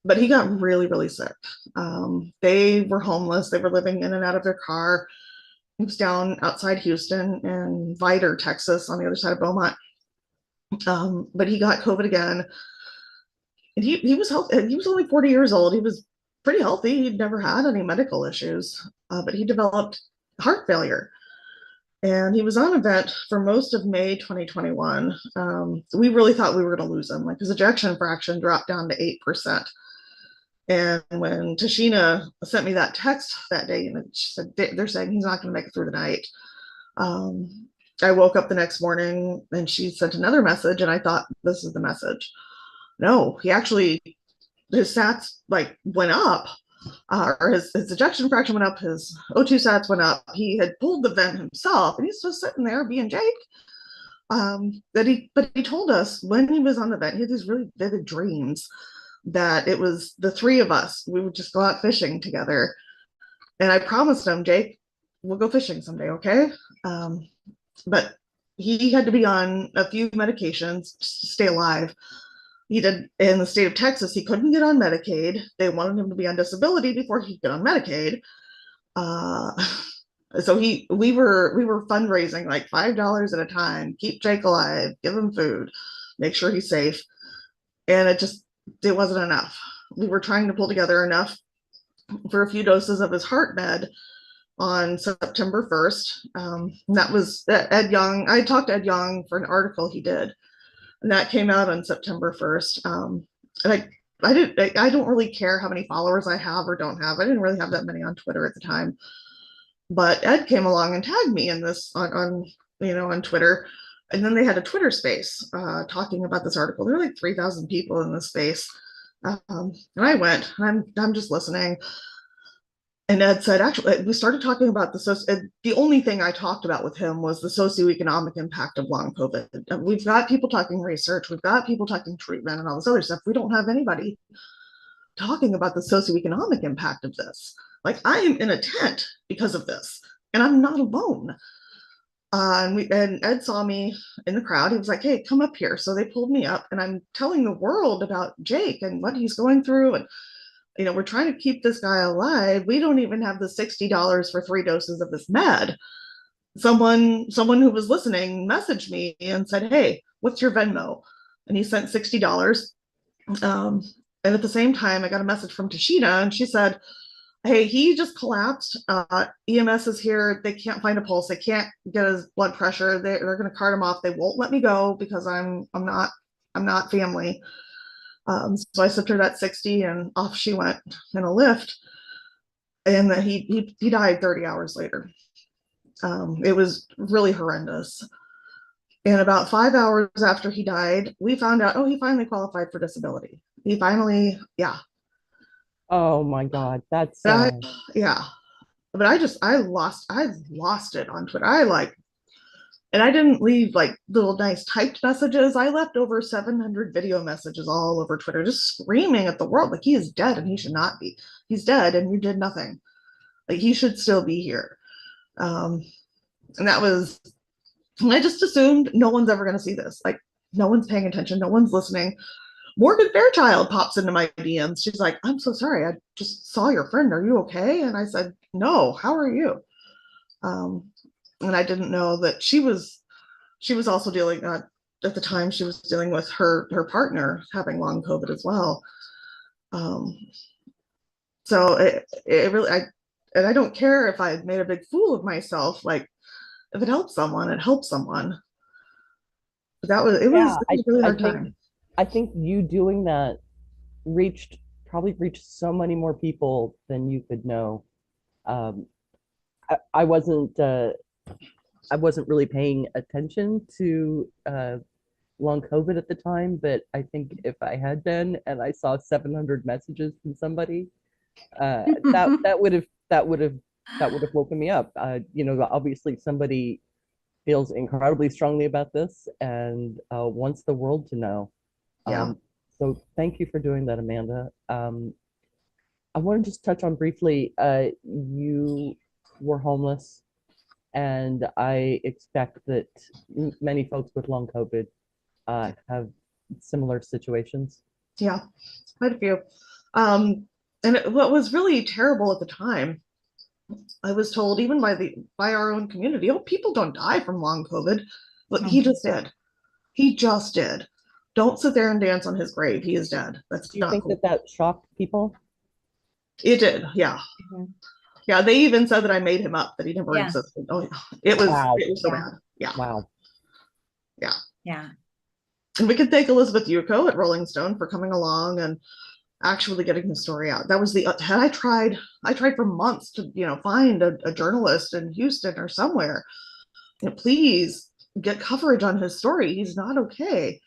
but he got really, really sick. They were homeless. They were living in and out of their car. He was down outside Houston in Vidor, Texas, on the other side of Beaumont. But he got COVID again. And he was healthy. He was only 40 years old. He was pretty healthy. He'd never had any medical issues, but he developed heart failure. And he was on a vent for most of May 2021. We really thought we were going to lose him. Like his ejection fraction dropped down to 8%. And when Tashina sent me that text that day, and she said they're saying he's not going to make it through the night. I woke up the next morning and she sent another message, and I thought this is the message. No, he actually, his sats like went up, or his ejection fraction went up, his O2 sats went up. He had pulled the vent himself, and he's just sitting there being Jake. But he told us when he was on the vent, he had these really vivid dreams that it was the three of us. We would just go out fishing together. And I promised him, Jake, we'll go fishing someday, okay? But he had to be on a few medications to stay alive. He did in the state of Texas, he couldn't get on Medicaid. They wanted him to be on disability before he could get on Medicaid. So we were fundraising like $5 at a time, keep Jake alive, give him food, make sure he's safe. And it wasn't enough. We were trying to pull together enough for a few doses of his heart med on September 1st. That was Ed Young. I talked to Ed Young for an article he did, and that came out on September 1st. And I don't really care how many followers I have or don't have. I didn't really have that many on Twitter at the time, but Ed came along and tagged me in this on Twitter. And then they had a Twitter space talking about this article. There were like 3,000 people in this space. And I went, and I'm just listening. And Ed said, actually, we started talking about the only thing I talked about with him was the socioeconomic impact of long COVID. We've got people talking research, we've got people talking treatment and all this other stuff. We don't have anybody talking about the socioeconomic impact of this. Like, I am in a tent because of this, and I'm not alone. And Ed saw me in the crowd. He was like, hey, come up here. So they pulled me up, and I'm telling the world about Jake and what he's going through. And, we're trying to keep this guy alive. We don't even have the $60 for 3 doses of this med. Someone who was listening messaged me and said, hey, what's your Venmo? And he sent $60. And at the same time, I got a message from Tashina, and she said, hey, he just collapsed. EMS is here. They can't find a pulse. They can't get his blood pressure. They're going to cart him off. They won't let me go because I'm not family. So I slipped her that 60, and off she went in a lift. And then he died 30 hours later. It was really horrendous. And about 5 hours after he died, we found out, he finally qualified for disability. He finally, yeah. Oh my God, that's yeah. But I lost it on Twitter. And I didn't leave like little nice typed messages. I left over 700 video messages all over Twitter, just screaming at the world, like, he is dead and he should not be. He's dead and you did nothing. Like, he should still be here. And that was, I just assumed no one's ever going to see this. Like, no one's paying attention. No one's listening. Morgan Fairchild pops into my DMs. She's like, I'm so sorry. I just saw your friend. Are you okay? And I said, no, how are you? And I didn't know that she was also dealing, at the time, she was dealing with her partner having long COVID as well. So it really, I don't care if I made a big fool of myself. Like, if it helps someone, it helps someone. But it was a really hard time. I think you doing that probably reached so many more people than you could know. I wasn't really paying attention to long COVID at the time, but I think if I had been and I saw 700 messages from somebody, that would have woken me up. Obviously somebody feels incredibly strongly about this and wants the world to know. Yeah. So thank you for doing that, Amanda. I want to just touch on briefly, you were homeless, and I expect that many folks with long COVID have similar situations. Yeah, quite a few. What was really terrible at the time, I was told even by our own community, oh, people don't die from long COVID, but he just did. He just did. Don't sit there and dance on his grave. He is dead. That's Do you not think cool. that shocked people? It did. Yeah. Mhm. Yeah. They even said that I made him up, that he never Yeah. existed. Oh, yeah. It was so Yeah. bad. Yeah. Wow. Yeah. Yeah. And we could thank Elizabeth Yuko at Rolling Stone for coming along and actually getting the story out. That was had I tried for months to, find a journalist in Houston or somewhere, please get coverage on his story. He's not okay.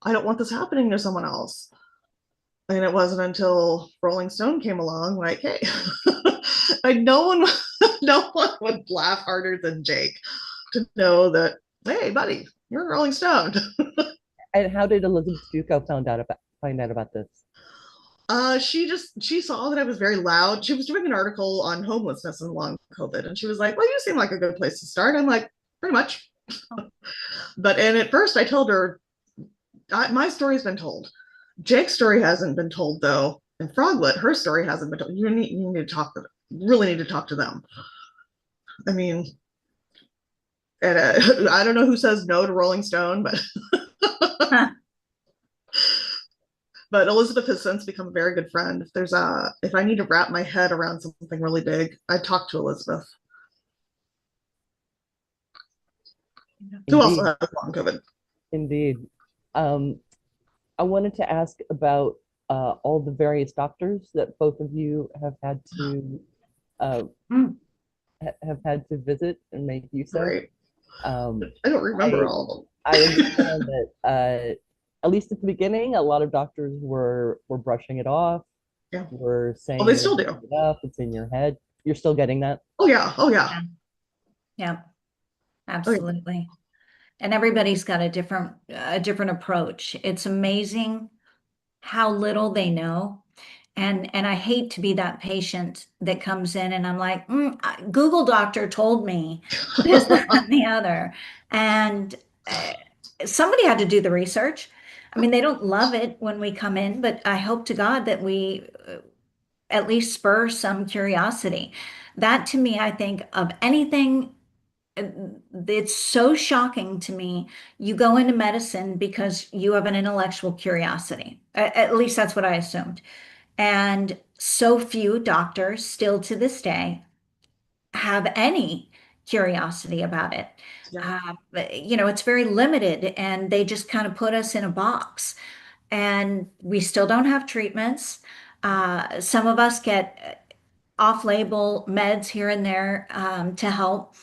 I don't want this happening to someone else. And it wasn't until Rolling Stone came along, like, hey, like no one would laugh harder than Jake to know that, hey, buddy, you're a Rolling Stone. And how did Elizabeth Duco find out about this? She saw that I was very loud. She was doing an article on homelessness and long COVID, and she was like, "Well, you seem like a good place to start." I'm like, "Pretty much." And at first, I told her, my story's been told. Jake's story hasn't been told though, and Froglet, her story hasn't been told. You need to talk to them. Really need to talk to them. I mean, and I don't know who says no to Rolling Stone, but Huh. but Elizabeth has since become a very good friend. If I need to wrap my head around something really big, I talk to Elizabeth, who also Indeed, has long COVID. indeed. Um, I wanted to ask about all the various doctors that both of you have had to uh, Mm. have had to visit and make use of. Right. Um, I don't remember I all I of them. understand that at least at the beginning, a lot of doctors were brushing it off, Yeah. were Well, saying they you still don't do. look it up, it's in your head. You're still getting that? Oh yeah. Oh yeah. Yeah. Yeah. Oh, yeah. Absolutely. And everybody's got a different approach. It's amazing how little they know. And I hate to be that patient that comes in and I'm like, Google doctor told me this, that, and the other. And somebody had to do the research. I mean, they don't love it when we come in, but I hope to God that we at least spur some curiosity. That to me, I think of anything, it's so shocking to me. You go into medicine because you have an intellectual curiosity. At least that's what I assumed. And so few doctors still to this day have any curiosity about it. Yeah. It's very limited and they just kind of put us in a box. And we still don't have treatments. Some of us get off-label meds here and there to help.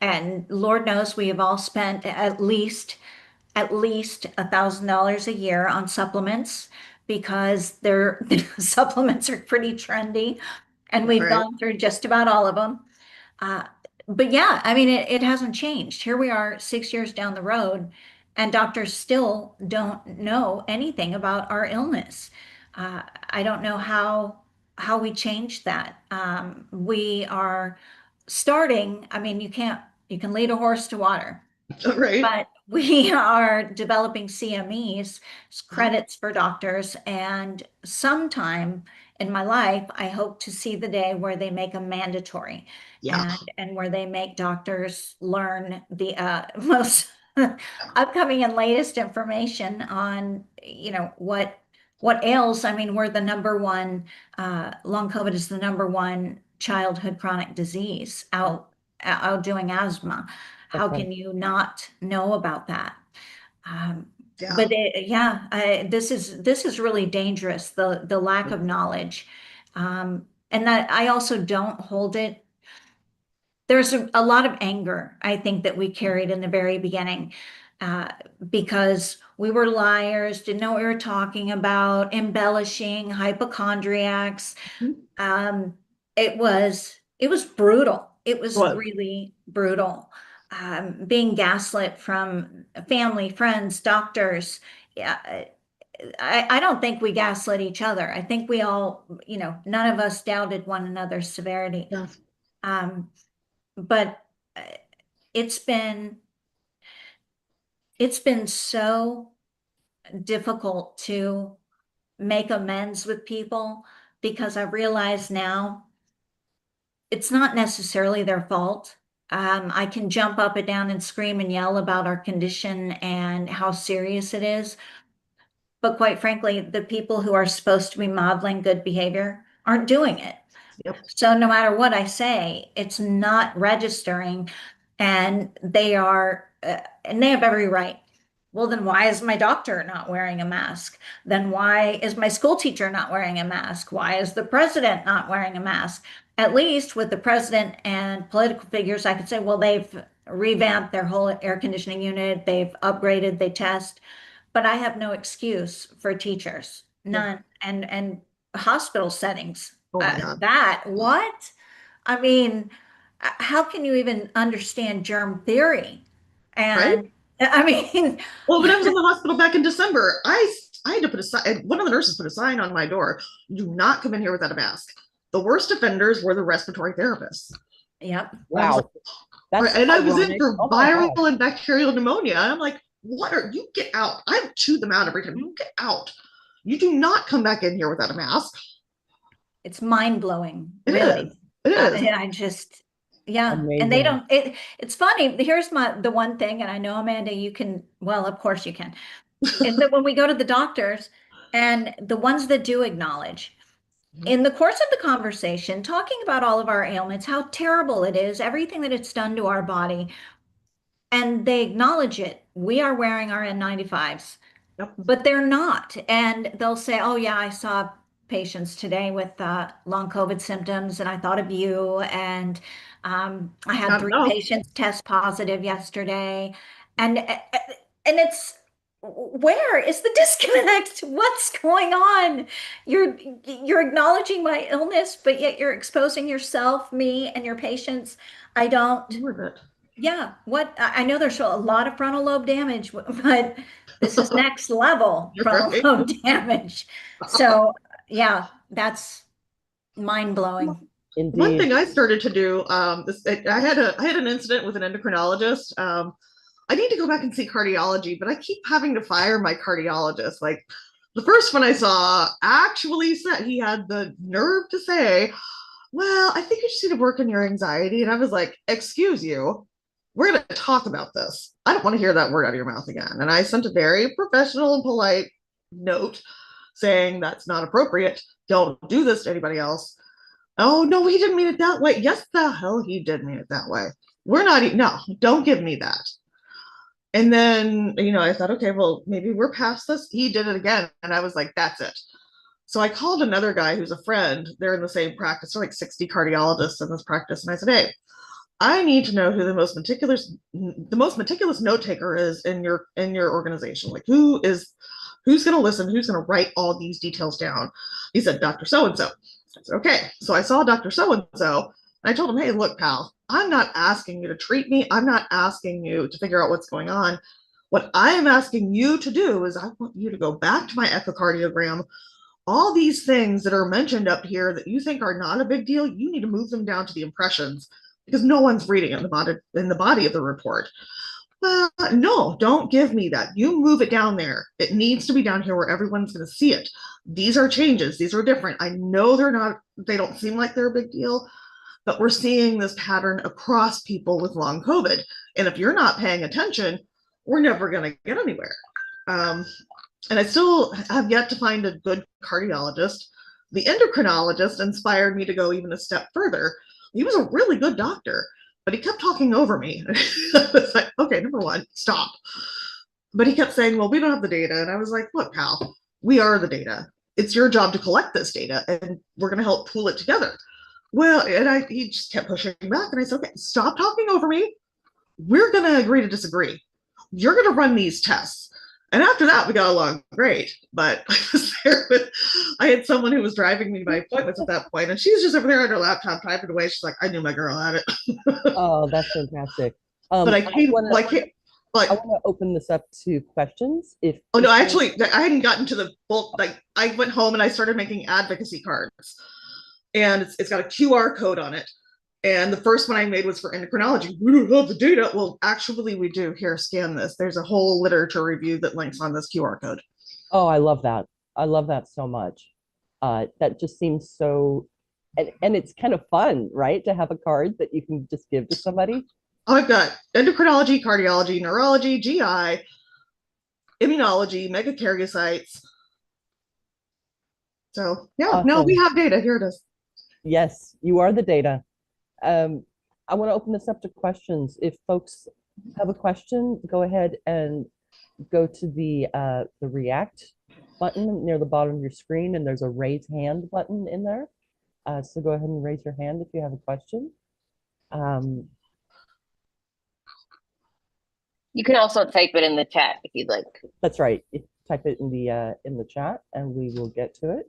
And Lord knows we have all spent at least $1,000 a year on supplements because their supplements are pretty trendy, and we've Right. gone through just about all of them. Uh, but yeah, I mean, it hasn't changed. Here we are 6 years down the road, and doctors still don't know anything about our illness. I don't know how we change that. We are starting. I mean, you can lead a horse to water, Right. but we are developing CMEs, Uh-huh. credits for doctors, and sometime in my life, I hope to see the day where they make them mandatory Yeah. and where they make doctors learn the most upcoming and latest information on, what ails. I mean, we're the number one, long COVID is the number one childhood chronic disease outdoing asthma. How That's right. can you not know about that? Um, Yeah. but yeah, this is really dangerous. The lack of knowledge, and that I also don't hold it. There's a lot of anger I think that we carried in the very beginning, uh, because we were liars, didn't know what we were talking about, embellishing, hypochondriacs. Mhm. Um, it was brutal. It was What? really brutal. Being gaslit from family, friends, doctors. Yeah, I don't think we gaslit each other. I think we all, none of us doubted one another's severity. Yeah. Um, but uh, it's been it's been so difficult to make amends with people because I realize now it's not necessarily their fault. I can jump up and down and scream and yell about our condition and how serious it is. But quite frankly, the people who are supposed to be modeling good behavior aren't doing it. Yep. So no matter what I say, it's not registering, and they are, and they have every right. Well, then why is my doctor not wearing a mask? Then why is my school teacher not wearing a mask? Why is the president not wearing a mask? At least with the president and political figures, I could say, well, they've revamped their whole air conditioning unit, they've upgraded, they test. But I have no excuse for teachers, none, and hospital settings. Oh my God. That what? I mean, how can you even understand germ theory? Right? And I mean, Well, when I was in the hospital back in December, I had to put a sign. One of the nurses put a sign on my door: "Do not come in here without a mask." The worst offenders were the respiratory therapists. yep. Wow. That's And I was in ironic. for Oh my viral God. and bacterial pneumonia. And I'm like, what are you, get out? I chew them out every time. You get out. You do not come back in here without a mask. It's mind blowing, It really. is. It is. And I just, yeah. And they Amazing. don't, it's funny. Here's the one thing, and I know, Amanda, you can, well, of course you can, is that when we go to the doctors and the ones that do acknowledge, in the course of the conversation, talking about all of our ailments, how terrible it is, everything that it's done to our body, and they acknowledge it. We are wearing our N95s. Yep. But they're not. And they'll say, oh, yeah, I saw patients today with long COVID symptoms, and I thought of you. And I had Not 3 enough. patients test positive yesterday. And it's, where is the disconnect? What's going on? You're acknowledging my illness, but yet you're exposing yourself, me, and your patients. I don't. It. Yeah, what I know there's a lot of frontal lobe damage, but this is next level You're frontal right. lobe damage. So, yeah, that's mind blowing. One Indeed. thing I started to do, I had an incident with an endocrinologist. I need to go back and see cardiology, but I keep having to fire my cardiologist. Like the first one I saw actually said, he had the nerve to say, well, I think you just need to work on your anxiety. And I was like, excuse you, we're going to talk about this. I don't want to hear that word out of your mouth again. And I sent a very professional and polite note saying that's not appropriate. Don't do this to anybody else. Oh, no, he didn't mean it that way. Yes, the hell he did mean it that way. We're not, no, don't give me that. And then, I thought, okay, well, maybe we're past this. He did it again. And I was like, that's it. So I called another guy who's a friend. They're in the same practice. There are like 60 cardiologists in this practice. And I said, hey, I need to know who the most meticulous note taker is in your organization. Like who's going to listen? Who's going to write all these details down? He said, Dr. So-and-so. I said, okay. So I saw Dr. So-and-so and I told him, hey, look, pal, I'm not asking you to treat me. I'm not asking you to figure out what's going on. What I am asking you to do is I want you to go back to my echocardiogram. All these things that are mentioned up here that you think are not a big deal, you need to move them down to the impressions because no one's reading it in the body of the report. Well, no, don't give me that. You move it down there. It needs to be down here where everyone's going to see it. These are changes. These are different. I know they don't seem like they're a big deal, but we're seeing this pattern across people with long COVID. And if you're not paying attention, we're never going to get anywhere. And I still have yet to find a good cardiologist. The endocrinologist inspired me to go even a step further. He was a really good doctor, but he kept talking over me. I was like, okay, number one, stop. But he kept saying, well, we don't have the data. And I was like, look, pal, we are the data. It's your job to collect this data, and we're going to help pool it together. Well, and he just kept pushing back. And I said, okay, stop talking over me. We're going to agree to disagree. You're going to run these tests. And after that, we got along great. But I had someone who was driving me to my appointments at that point, and she was just over there on her laptop typing away. She's like, I knew my girl had it. Oh, that's fantastic. But I want to open this up to questions. Oh no, actually, I hadn't gotten to the bulk. Like I went home and I started making advocacy cards, and it's got a QR code on it. And the first one I made was for endocrinology. We don't have the data. Well, actually, we do. Here, scan this. There's a whole literature review that links on this QR code. Oh, I love that. I love that so much. That just seems so, and it's kind of fun, right? To have a card that you can just give to somebody. I've got endocrinology, cardiology, neurology, GI, immunology, megakaryocytes. So yeah, no, we Awesome. have data. Here it is. Yes, you are the data. Um, I want to open this up to questions. If folks have a question, go ahead and go to the React button near the bottom of your screen, and there's a raise hand button in there. So go ahead and raise your hand if you have a question. Um, You can also type it in the chat if you'd like. that's right. Type it in the chat, and we will get to it.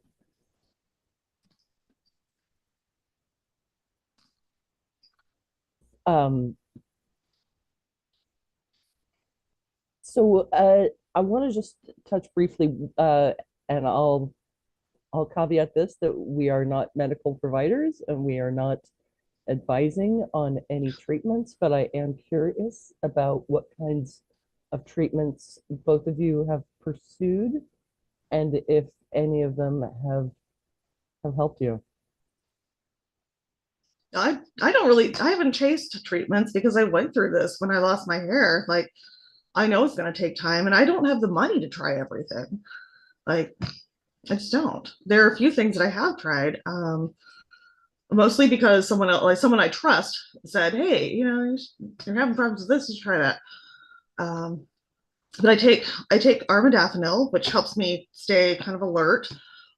Um, so I want to just touch briefly, and I'll caveat this that we are not medical providers and we are not advising on any treatments, but I am curious about what kinds of treatments both of you have pursued and if any of them have helped you. I don't really I haven't chased treatments because I went through this when I lost my hair. Like I know it's going to take time and I don't have the money to try everything. Like I just don't. There are a few things that I have tried. Mostly because someone else, like someone I trust said, "Hey, you know, you're having problems with this, you should try that." Um, but I take armodafinil, which helps me stay kind of alert.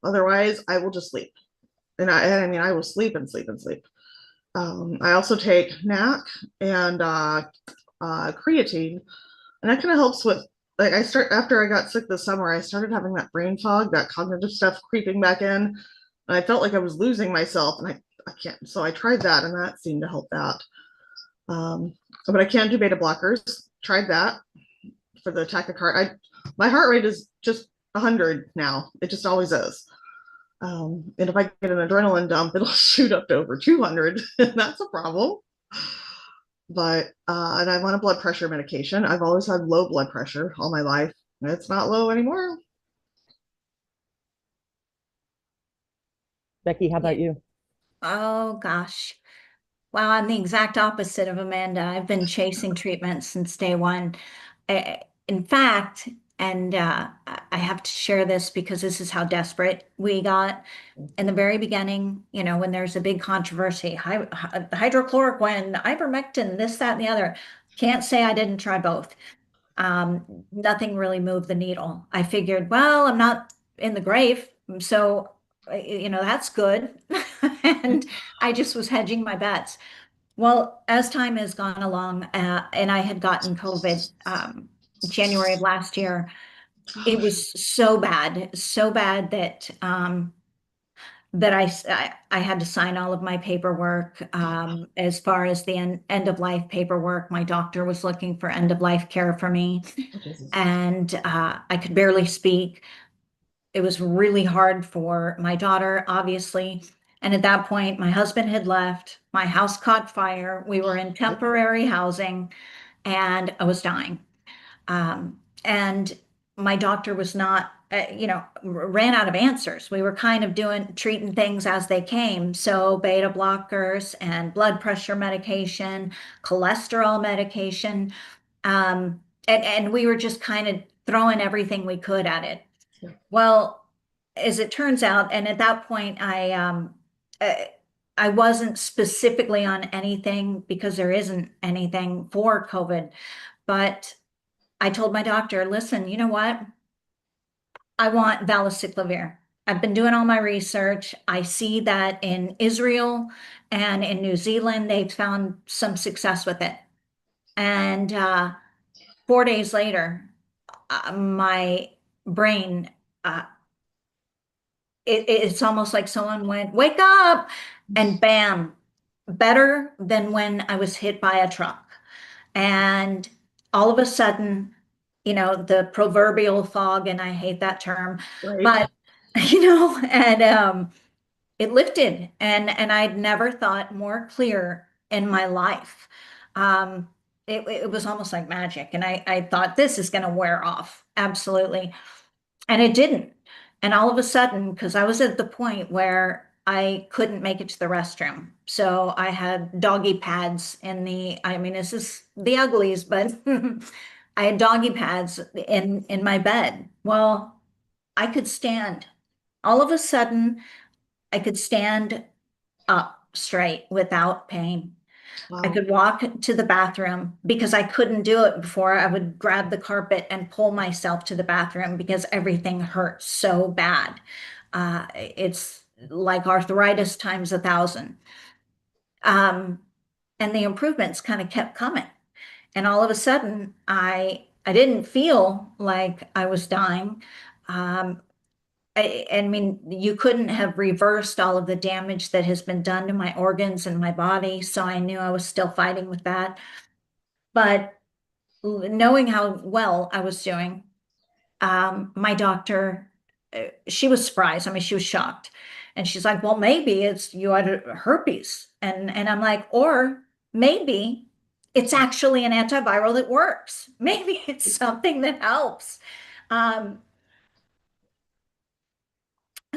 Otherwise, I will just sleep. I mean I will sleep and sleep and sleep. I also take NAC and creatine, and that kind of helps with like I start after I got sick this summer. I started having that brain fog, that cognitive stuff creeping back in, and I felt like I was losing myself, and I can't. So I tried that, and that seemed to help that. Um, but I can't do beta blockers. Tried that for the tachycard. My heart rate is just 100 now. It just always is. And if I get an adrenaline dump, it'll shoot up to over 200, and that's a problem. But and I'm on a blood pressure medication. I've always had low blood pressure all my life. It's not low anymore. Becky, how Yeah. about you? Oh gosh. Wow, I'm the exact opposite of Amanda. I've been chasing treatment since day one. In fact, and I have to share this because this is how desperate we got in the very beginning, when there's a big controversy, hydrochloroquine, ivermectin, this, that, and the other. Can't say I didn't try both. Nothing really moved the needle. I figured, well, I'm not in the grave, so that's good. And I just was hedging my bets. Well, as time has gone along, and I had gotten COVID January of last year, it was so bad that I had to sign all of my paperwork as far as the end of life paperwork. My doctor was looking for end of life care for me, and I could barely speak. It was really hard for my daughter, obviously. And at that point, my husband had left, my house caught fire, we were in temporary housing, and I was dying. And my doctor was not, ran out of answers. We were kind of treating things as they came. So beta blockers and blood pressure medication, cholesterol medication. And we were just kind of throwing everything we could at it. Well, as it turns out, and at that point, uh, I wasn't specifically on anything because there isn't anything for COVID, but I told my doctor, listen, you know what? I want valacyclovir. I've been doing all my research. I see that in Israel and in New Zealand, they've found some success with it. And 4 days later, my brain, uh, it's almost like someone went, wake up, and bam, better than when I was hit by a truck. And all of a sudden, the proverbial fog, and I hate that term, Right. but and it lifted, and I'd never thought more clear in my life. Um, it was almost like magic, and I thought this is going to wear off, absolutely, and it didn't. And all of a sudden, because I was at the point where I couldn't make it to the restroom. So I had doggy pads in I mean, this is the uglies, but I had doggy pads in my bed. Well, I could stand. All of a sudden, I could stand up straight without pain. I Wow. could walk to the bathroom because I couldn't do it before. I would grab the carpet and pull myself to the bathroom because everything hurt so bad. It's like arthritis times 1,000. Um, and the improvements kind of kept coming. And all of a sudden, I didn't feel like I was dying. Um, I mean, you couldn't have reversed all of the damage that has been done to my organs and my body, so I knew I was still fighting with that. But knowing how well I was doing, my doctor, she was surprised. I mean, she was shocked. And she's like, well, maybe it's you had herpes. And I'm like, or maybe it's actually an antiviral that works. Maybe it's something that helps. Um,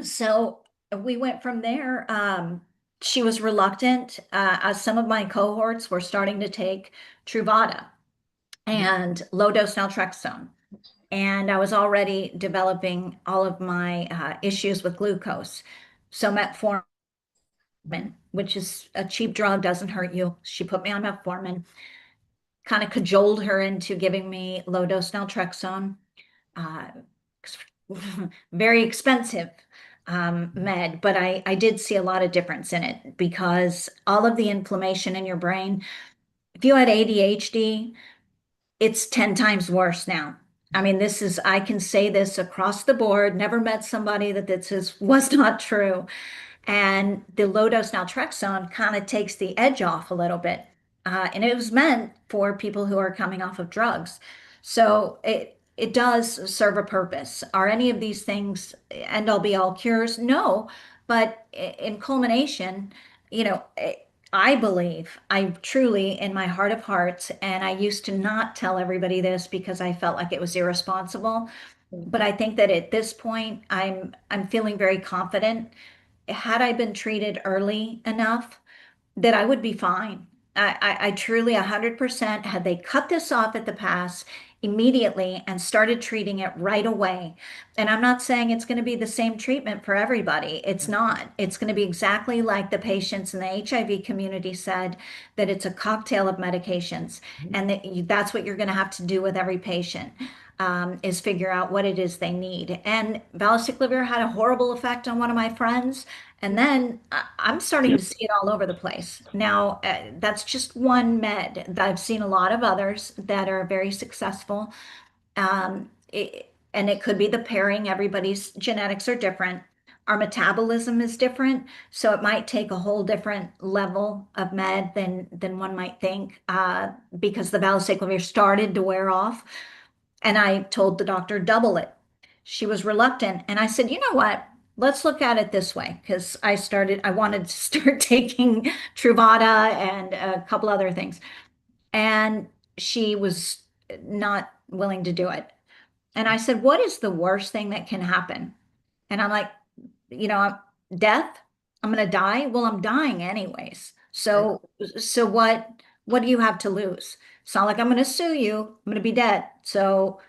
so we went from there. She was reluctant. As some of my cohorts were starting to take Truvada and low dose naltrexone. And I was already developing all of my issues with glucose. So metformin, which is a cheap drug, doesn't hurt you. She put me on metformin, kind of cajoled her into giving me low dose naltrexone. Uh, very expensive med, but I did see a lot of difference in it because all of the inflammation in your brain, if you had ADHD, it's 10 times worse now. I mean, I can say this across the board, never met somebody that was not true. And the low dose naltrexone kind of takes the edge off a little bit. And it was meant for people who are coming off of drugs. So it does serve a purpose. Are any of these things end all be all cures? No. But in culmination, you know, I believe, I truly, in my heart of hearts, and I used to not tell everybody this because I felt like it was irresponsible. But I think that at this point, I'm feeling very confident. Had I been treated early enough, that I would be fine. I truly 100% had they cut this off at the pass immediately and started treating it right away. And I'm not saying it's going to be the same treatment for everybody. It's not. It's going to be exactly like the patients in the HIV community said that it's a cocktail of medications, and that's what you're going to have to do with every patient. Is figure out what it is they need. And valacyclovir had a horrible effect on one of my friends. And then I'm starting to see it all over the place. Now, that's just one med. I've seen a lot of others that are very successful. And it could be the pairing. Everybody's genetics are different. Our metabolism is different. So it might take a whole different level of med than one might think because the valacyclovir started to wear off. And I told the doctor, double it. She was reluctant. And I said, you know what? Let's look at it this way. Because I wanted to start taking Truvada and a couple other things. And she was not willing to do it. And I said, what is the worst thing that can happen? And I'm like, you know, death, I'm going to die. Well, I'm dying anyways. So what do you have to lose? It's not like I'm going to sue you. I'm going to be dead. So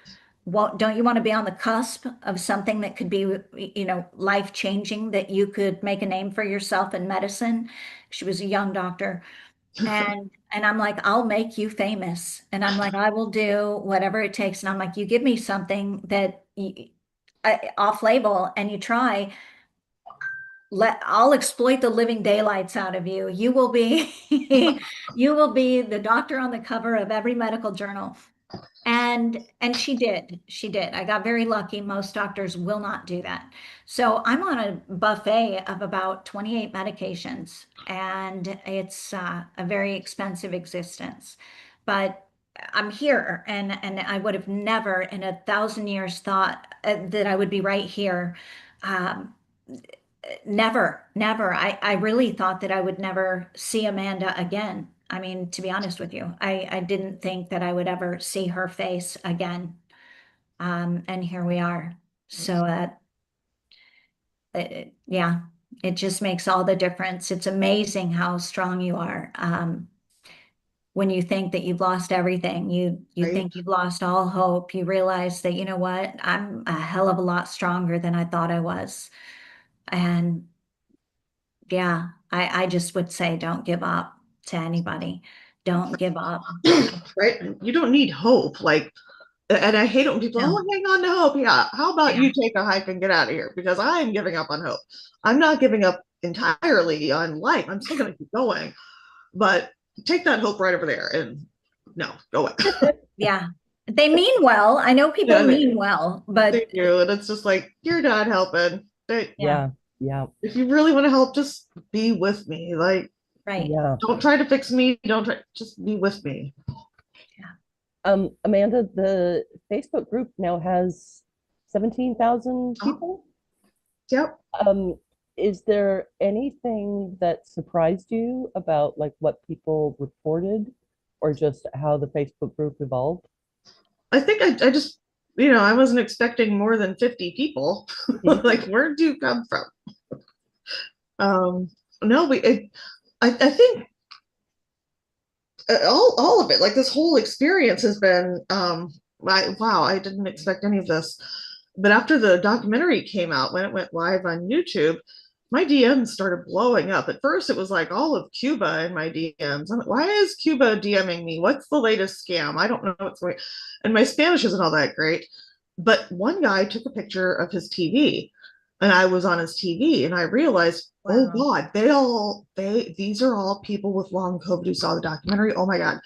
what, don't you want to be on the cusp of something that could be, you know, life changing, that you could make a name for yourself in medicine? She was a young doctor. And I'm like, I'll make you famous. And I'm like, I will do whatever it takes. And I'm like, you give me something that off label and you try, I'll exploit the living daylights out of you. You will be you will be the doctor on the cover of every medical journal. And she did. She did. I got very lucky. Most doctors will not do that. So I'm on a buffet of about 28 medications, and it's a very expensive existence. But I'm here, and I would have never in 1,000 years thought that I would be right here. Um, Never, never. I really thought that I would never see Amanda again. I mean, to be honest with you, I didn't think that I would ever see her face again. And here we are. So Yeah, it just makes all the difference. It's amazing how strong you are. When you think that you've lost everything, you Right. think you've lost all hope, you realize that, you know what, I'm a hell of a lot stronger than I thought I was. And yeah, I just would say don't give up to anybody. Don't give up. Right. You don't need hope. Like, and I hate it when people, No, oh, hang on to hope. Yeah. How about yeah, you take a hike and get out of here? Because I am giving up on hope. I'm not giving up entirely on life. I'm still going to keep going, but take that hope right over there and no, go away. yeah. They mean well. I know Yeah, people mean well, but they do. And it's just like, you're not helping. yeah, Yeah, yeah, If you really want to help, just be with me. Like, right. yeah. don't try to fix me. Don't try, just be with me. Yeah. Amanda, the Facebook group now has 17,000 Oh, people. yep. Um, is there anything that surprised you about like what people reported or just how the Facebook group evolved? I think I just, I wasn't expecting more than 50 people. Mhm. Like, where'd you come from? Um, no, I think all of it, like this whole experience has been, wow, I didn't expect any of this. But after the documentary came out, when it went live on YouTube, my DMs started blowing up. At first, it was like all of Cuba in my DMs. I'm like, why is Cuba DMing me? What's the latest scam? I don't know what's going. And my Spanish isn't all that great. But one guy took a picture of his TV, and I was on his TV, and I realized, oh Wow. God, these are all people with long COVID who saw the documentary. Oh my God.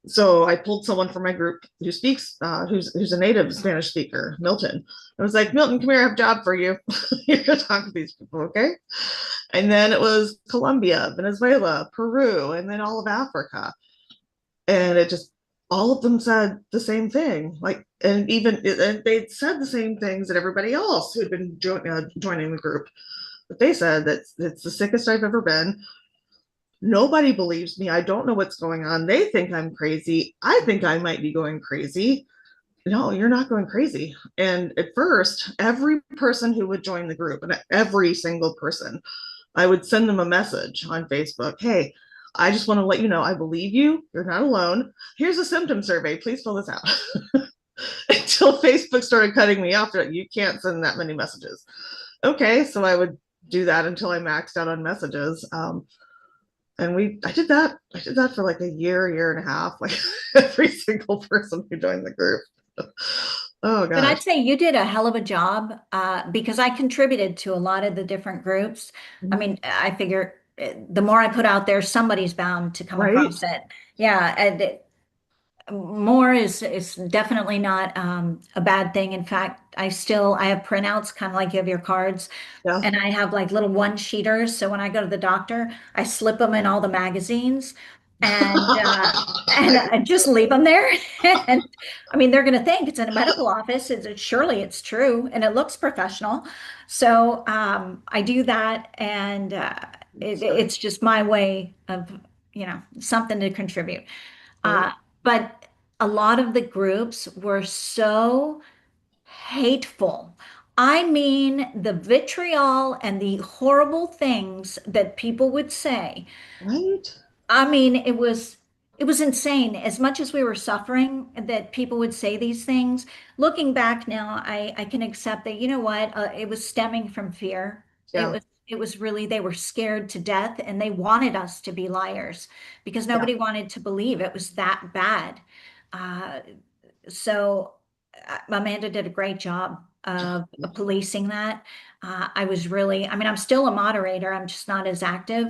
So I pulled someone from my group who speaks, who's a native Spanish speaker, Milton. I was like, Milton, come here, I have a job for you. You're gonna talk to these people, okay? And then it was Colombia, Venezuela, Peru, and then all of Africa. And it just all of them said the same thing. Like, and they said the same things that everybody else who had been joining the group. But they said that it's the sickest I've ever been. Nobody believes me. I don't know what's going on. They think I'm crazy. I think I might be going crazy. No, you're not going crazy. And at first, every person who would join the group, and every single person, I would send them a message on Facebook. Hey, I just want to let you know I believe you. You're not alone. Here's a symptom survey. Please fill this out. Until Facebook started cutting me off. You can't send that many messages. Okay, so I would do that until I maxed out on messages. And I did that for like a year and a half, like every single person who joined the group. Oh But gosh. I'd say you did a hell of a job because I contributed to a lot of the different groups. I Mhm. mean, I figure the more I put out there, somebody's bound to come Right? across it. Yeah, and more is definitely not a bad thing. In fact, I have printouts kind of like you have your cards, Yeah. and I have like little one-sheeters. So when I go to the doctor, I slip them in all the magazines, and I just leave them there. And I mean, they're going to think it's in a medical office. Surely it's true, and it looks professional. So I do that, and it's just my way of something to contribute. Right. But a lot of the groups were so hateful. I mean, the vitriol and the horrible things that people would say. Right. I mean, it was insane. As much as we were suffering that people would say these things, looking back now, I can accept that, you know what, it was stemming from fear. Yeah. It was really they were scared to death and they wanted us to be liars because Yeah. nobody wanted to believe it was that bad. Uh, so Amanda did a great job of policing that. I mean, I'm still a moderator. I'm just not as active.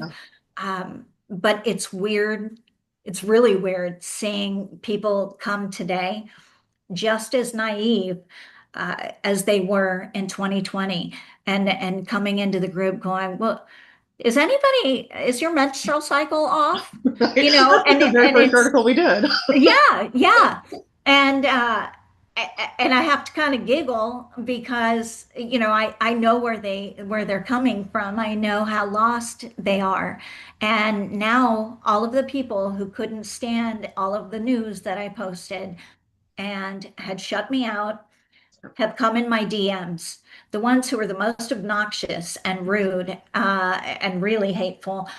Yeah. But it's weird. It's really weird seeing people come today just as naive as they were in 2020 and coming into the group going, well, is your menstrual cycle off? Right. You know, That's like the very and first it's article we did. yeah, yeah. And and I have to kind of giggle because I know where they're coming from. I know how lost they are. And now all of the people who couldn't stand all of the news that I posted and had shut me out have come in my DMs, the ones who are the most obnoxious and rude, and really hateful,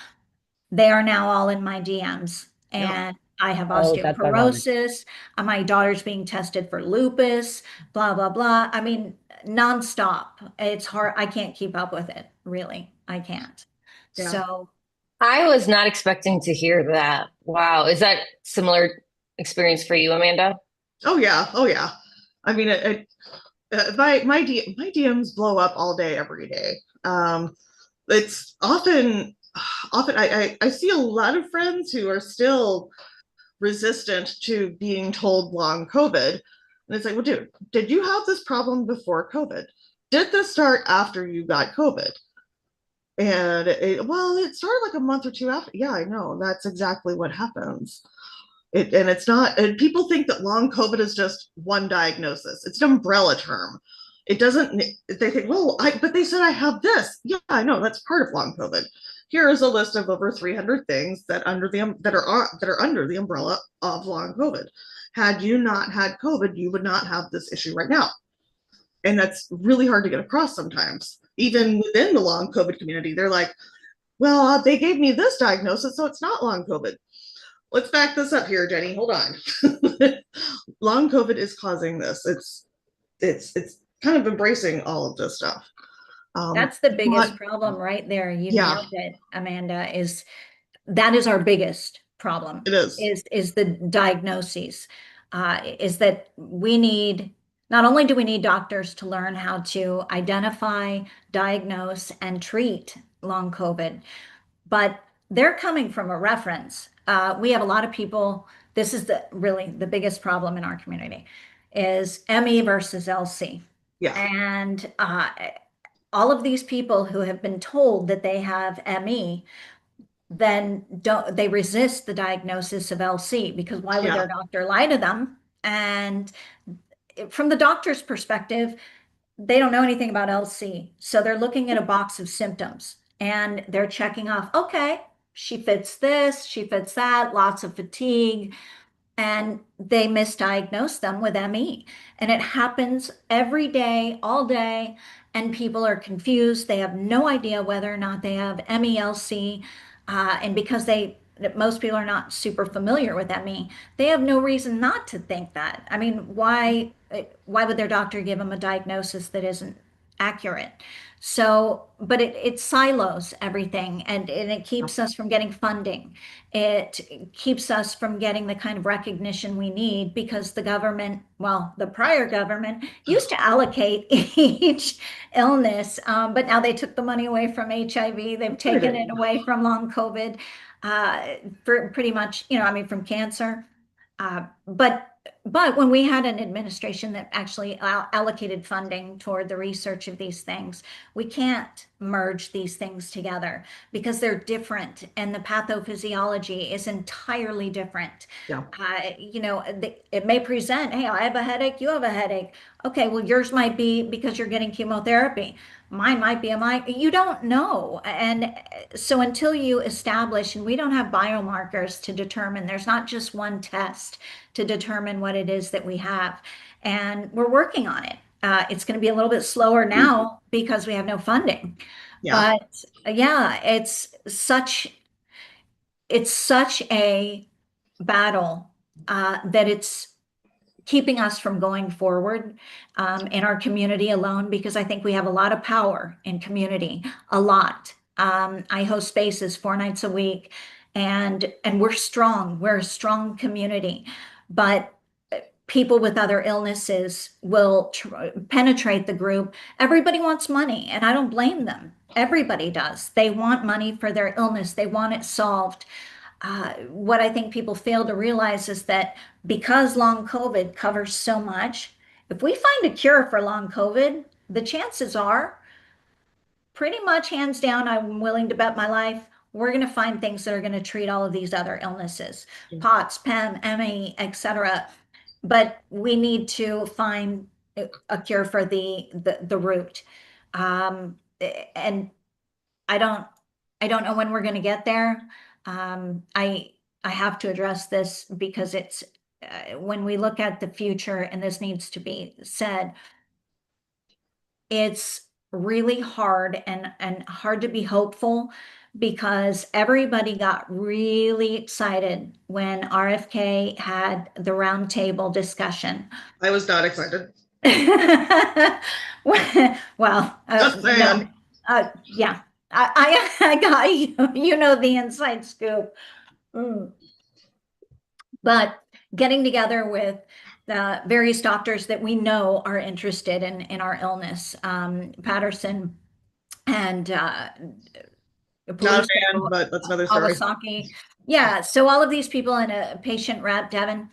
they are now all in my DMs. Yeah. And I have Oh, that's ironic. osteoporosis. My daughter's being tested for lupus, blah, blah, blah. I mean, nonstop. It's hard. I can't keep up with it, really. I can't. Yeah. So I was not expecting to hear that. Wow. Is that similar experience for you, Amanda? Oh yeah. Oh yeah. I mean, my DMs blow up all day, every day. It's often I see a lot of friends who are still resistant to being told long COVID. And it's like, well, dude, did you have this problem before COVID? Did this start after you got COVID? And well, it started like a month or two after. Yeah, I know. That's exactly what happens. And it's not, and people think that long COVID is just one diagnosis. It's an umbrella term. It doesn't, they think, well, but they said I have this. Yeah, I know. That's part of long COVID. Here is a list of over 300 things that are under the umbrella of long COVID. Had you not had COVID, you would not have this issue right now. And that's really hard to get across sometimes. Even within the long COVID community, they're like, well, they gave me this diagnosis, so it's not long COVID. Let's back this up here, Jenny. Hold on. Long COVID is causing this. It's kind of embracing all of this stuff. that's the biggest But problem right there. You yeah, nailed it, Amanda, is that is our biggest problem it is. is the diagnoses. Is that we need, not only do we need doctors to learn how to identify, diagnose, and treat long COVID, but they're coming from a reference. We have a lot of people, this is really the biggest problem in our community, is ME versus LC. Yeah, And all of these people who have been told that they have ME then don't, they resist the diagnosis of LC, because why would yeah, their doctor lie to them? And from the doctor's perspective, they don't know anything about LC. So they're looking at a box of symptoms and they're checking off, okay, she fits this, she fits that, lots of fatigue, and they misdiagnose them with ME. And it happens every day, all day, and people are confused. They have no idea whether or not they have MELC. And because most people are not super familiar with ME, they have no reason not to think that. I mean, why would their doctor give them a diagnosis that isn't accurate? So, but it silos everything, and it keeps us from getting funding. It keeps us from getting the kind of recognition we need, because the government, well, the prior government used to allocate each illness, but now they took the money away from HIV. They've taken it away from long COVID, for pretty much, I mean, from cancer. But when we had an administration that actually allocated funding toward the research of these things, we can't merge these things together because they're different, and the pathophysiology is entirely different. yeah, It may present, hey, I have a headache, you have a headache. Okay, well, yours might be because you're getting chemotherapy. Mine might be you don't know. And so until you establish, and we don't have biomarkers to determine, there's not just one test to determine what it is that we have. And we're working on it. It's going to be a little bit slower now because we have no funding. yeah, But yeah, it's such a battle, that it's keeping us from going forward, in our community alone, because I think we have a lot of power in community, a lot. I host spaces 4 nights a week, and we're strong. We're a strong community, but people with other illnesses will penetrate the group. Everybody wants money, and I don't blame them. Everybody does. They want money for their illness. They want it solved. What I think people fail to realize is that because long COVID covers so much, if we find a cure for long COVID, the chances are pretty much hands down, I'm willing to bet my life, we're going to find things that are going to treat all of these other illnesses, POTS, PEM, ME, etc. But we need to find a cure for the root. And I don't I don't know when we're going to get there. I have to address this because it's when we look at the future, and this needs to be said, it's really hard and hard to be hopeful because everybody got really excited when RFK had the roundtable discussion. I was not excited. Well, Just no, saying. yeah, I got you. You know the inside scoop. Mm. But getting together with the various doctors that we know are interested in our illness, Patterson and Not a police fan, but that's another story. Kawasaki. Yeah, so all of these people and a patient rat, Devin.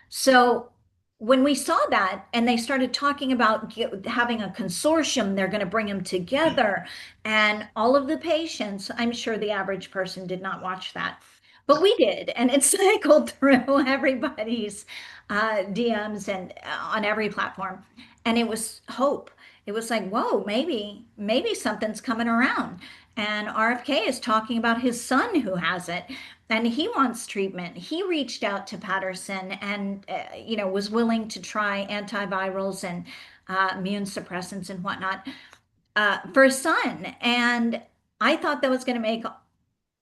So when we saw that and they started talking about having a consortium, they're going to bring them together. And all of the patients, I'm sure the average person did not watch that, but we did. And it cycled through everybody's DMs and on every platform. And it was hope. It was like, whoa, maybe something's coming around. And RFK is talking about his son who has it and he wants treatment. He reached out to Patterson and, was willing to try antivirals and immune suppressants and whatnot for his son. And I thought that was going to make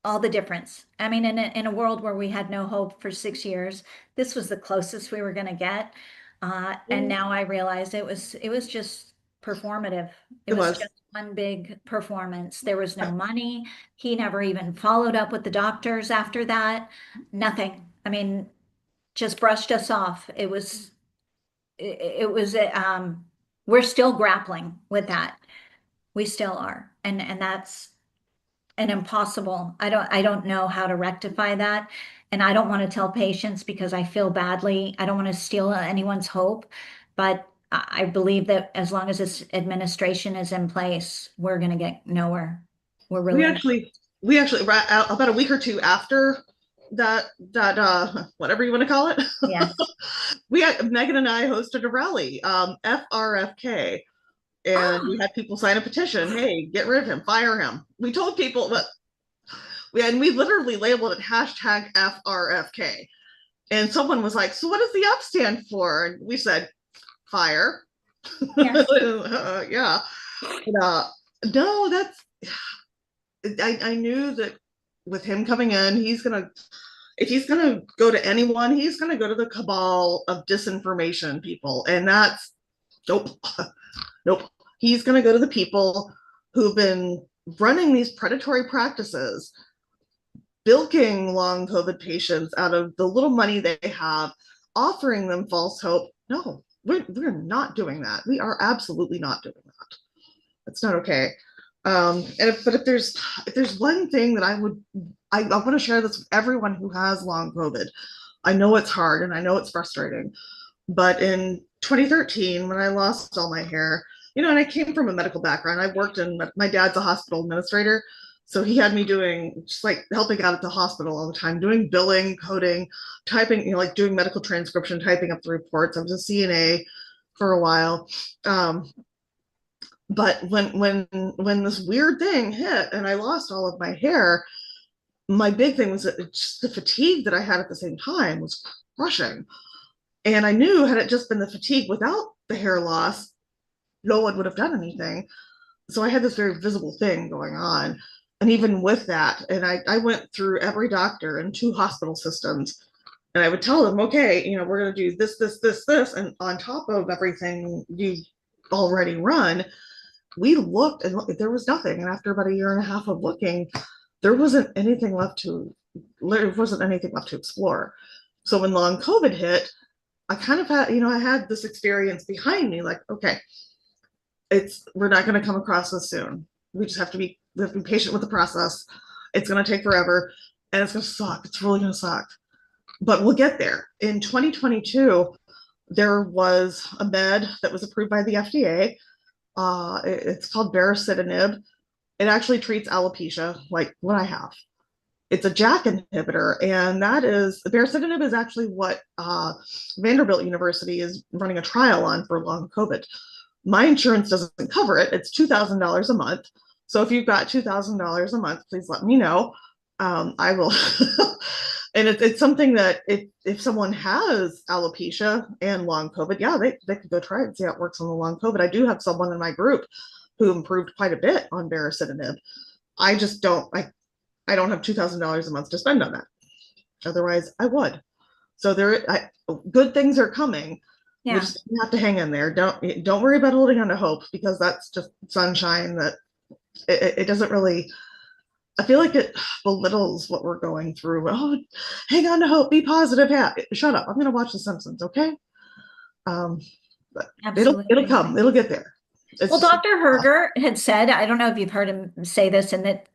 all the difference. I mean, in a world where we had no hope for 6 years, this was the closest we were going to get. And now I realize it was just performative. It It was was. just one big performance. There was no money. He never even followed up with the doctors after that. Nothing. I mean, just brushed us off. It was we're still grappling with that. We still are. And that's an impossible. I don't know how to rectify that. And I don't want to tell patients because I feel badly. I don't want to steal anyone's hope, but I believe that as long as this administration is in place, we're going to get nowhere. We're We really actually, we actually about a week or two after that whatever you want to call it, yes. we had Megan and I hosted a rally, FRFK, and Ah, we had people sign a petition. Hey, get rid of him, fire him. We told people, but we literally labeled it hashtag FRFK. And someone was like, "So what does the F stand for?" And we said, "Fire." yes. Yeah. But, no, that's I knew that with him coming in, if he's gonna go to anyone, he's gonna go to the cabal of disinformation people. And that's nope. Nope. He's gonna go to the people who've been running these predatory practices, bilking long COVID patients out of the little money they have, offering them false hope. No, we're not doing that. We are absolutely not doing that. It's not okay. But if there's one thing that I want to share this with everyone who has long COVID. I know it's hard and I know it's frustrating, but in 2013, when I lost all my hair, and I came from a medical background. I worked my dad's a hospital administrator. So he had me doing just like helping out at the hospital all the time, doing billing, coding, typing, like doing medical transcription, typing up the reports. I was a CNA for a while. But when this weird thing hit and I lost all of my hair, my big thing was that just the fatigue that I had at the same time was crushing. And I knew had it just been the fatigue without the hair loss, no one would have done anything. So I had this very visible thing going on. And even with that, and I went through every doctor and 2 hospital systems, and I would tell them, okay, we're going to do this, this, this, this. And on top of everything you've already run, we looked and there was nothing. And after about a year and a half of looking, there wasn't anything left to explore. So when long COVID hit, I kind of had, I had this experience behind me, like, okay, we're not going to come across this soon. We have to be patient with the process. It's going to take forever and it's going to suck. It's really going to suck, but we'll get there. In 2022, there was a med that was approved by the FDA. It's called baricitinib. It actually treats alopecia, like what I have. It's a JAK inhibitor, and baricitinib is actually what Vanderbilt University is running a trial on for long COVID. My insurance doesn't cover it. It's $2,000 a month. So if you've got $2,000 a month, please let me know. I will, and it's something that if someone has alopecia and long COVID, yeah, they could go try it and see how it works on the long COVID. I do have someone in my group who improved quite a bit on baricitinib. I just don't, I don't have $2,000 a month to spend on that. Otherwise, I would. So good things are coming. We Yeah, just have to hang in there. Don't worry about holding on to hope, because that's just sunshine that it doesn't really. I feel like it belittles what we're going through. Oh, hang on to hope, be positive. Yeah, shut up. I'm gonna watch The Simpsons, okay? But it'll absolutely. come. It'll get there. It's Well, just, Dr. Herger had said, I don't know if you've heard him say this, and that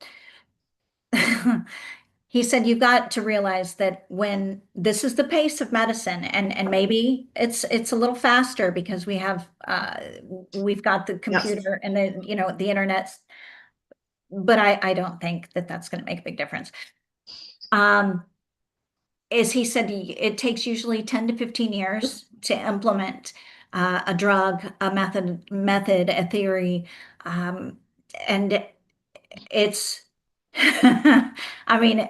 he said you've got to realize that when this is the pace of medicine, and maybe it's a little faster because we've got the yes, computer and the internet, but I don't think that that's going to make a big difference. As he said, it takes usually 10 to 15 years to implement a drug, a method, a theory, and it's. I mean,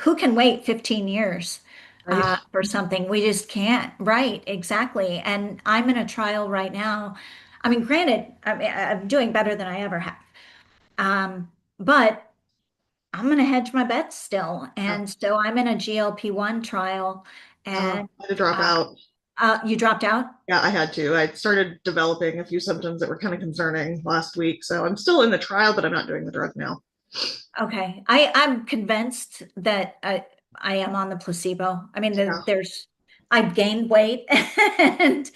who can wait 15 years right. for something? We just can't. Right, exactly. And I'm in a trial right now. I mean, granted, I'm doing better than I ever have. But I'm going to hedge my bets still. Yeah. And so I'm in a GLP-1 trial, and I had to drop uh, out. you dropped out? Yeah, I had to. I started developing a few symptoms that were kind of concerning last week. So I'm still in the trial, but I'm not doing the drug now. Okay. I'm convinced that I am on the placebo. I mean, Yeah, I've gained weight and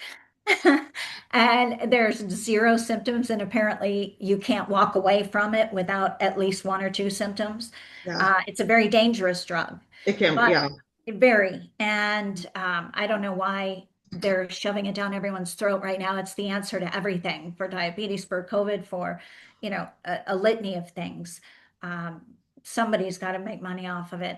and there's zero symptoms, and apparently you can't walk away from it without at least one or two symptoms. yeah. It's a very dangerous drug, It can, but yeah, very. And I don't know why they're shoving it down everyone's throat right now. It's the answer to everything, for diabetes, for COVID, for, a litany of things. Um, Somebody's got to make money off of it.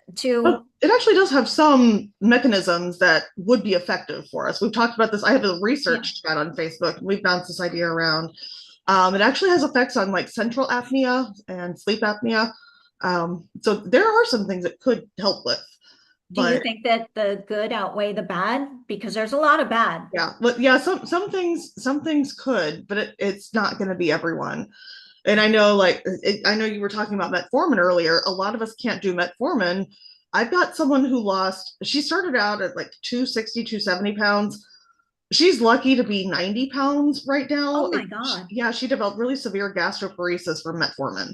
but To, it actually does have some mechanisms that would be effective for us. We've talked about this. I have a yeah. research chat on Facebook, and we've bounced this idea around. It actually has effects on like central apnea and sleep apnea. So there are some things it could help with, Do you but think that the good outweigh the bad? Because there's a lot of bad. yeah, but yeah, some things could, but it's not going to be everyone. And I know, I know you were talking about metformin earlier. A lot of us can't do metformin. I've got someone who she started out at like 260, 270 pounds. She's lucky to be 90 pounds right now. Oh my God. Yeah, she developed really severe gastroparesis from metformin.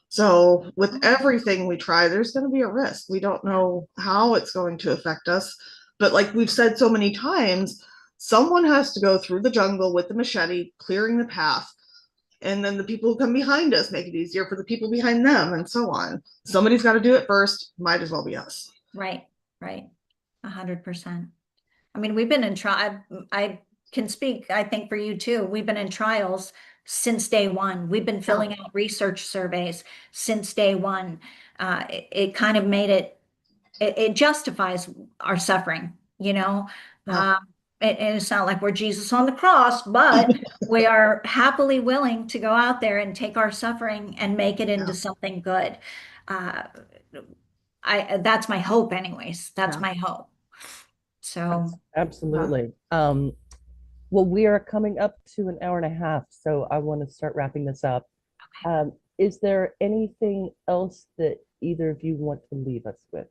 So with everything we try, there's going to be a risk. We don't know how it's going to affect us. But like we've said so many times, someone has to go through the jungle with the machete, clearing the path. And then the people who come behind us make it easier for the people behind them, and so on. Somebody's got to do it first. Might as well be us. Right, right. 100%. I mean, we've been in trial. I can speak, I think, for you too. We've been in trials since day one. We've been filling out research surveys since day one. It kind of made it justifies our suffering, you know? Yeah. And it's not like we're Jesus on the cross, but we are happily willing to go out there and take our suffering and make it into Yeah. something good. Uh, that's my hope anyways. That's Yeah. my hope. So. Absolutely. Well, we are coming up to an hour and a half, so I want to start wrapping this up. Is there anything else that either of you want to leave us with?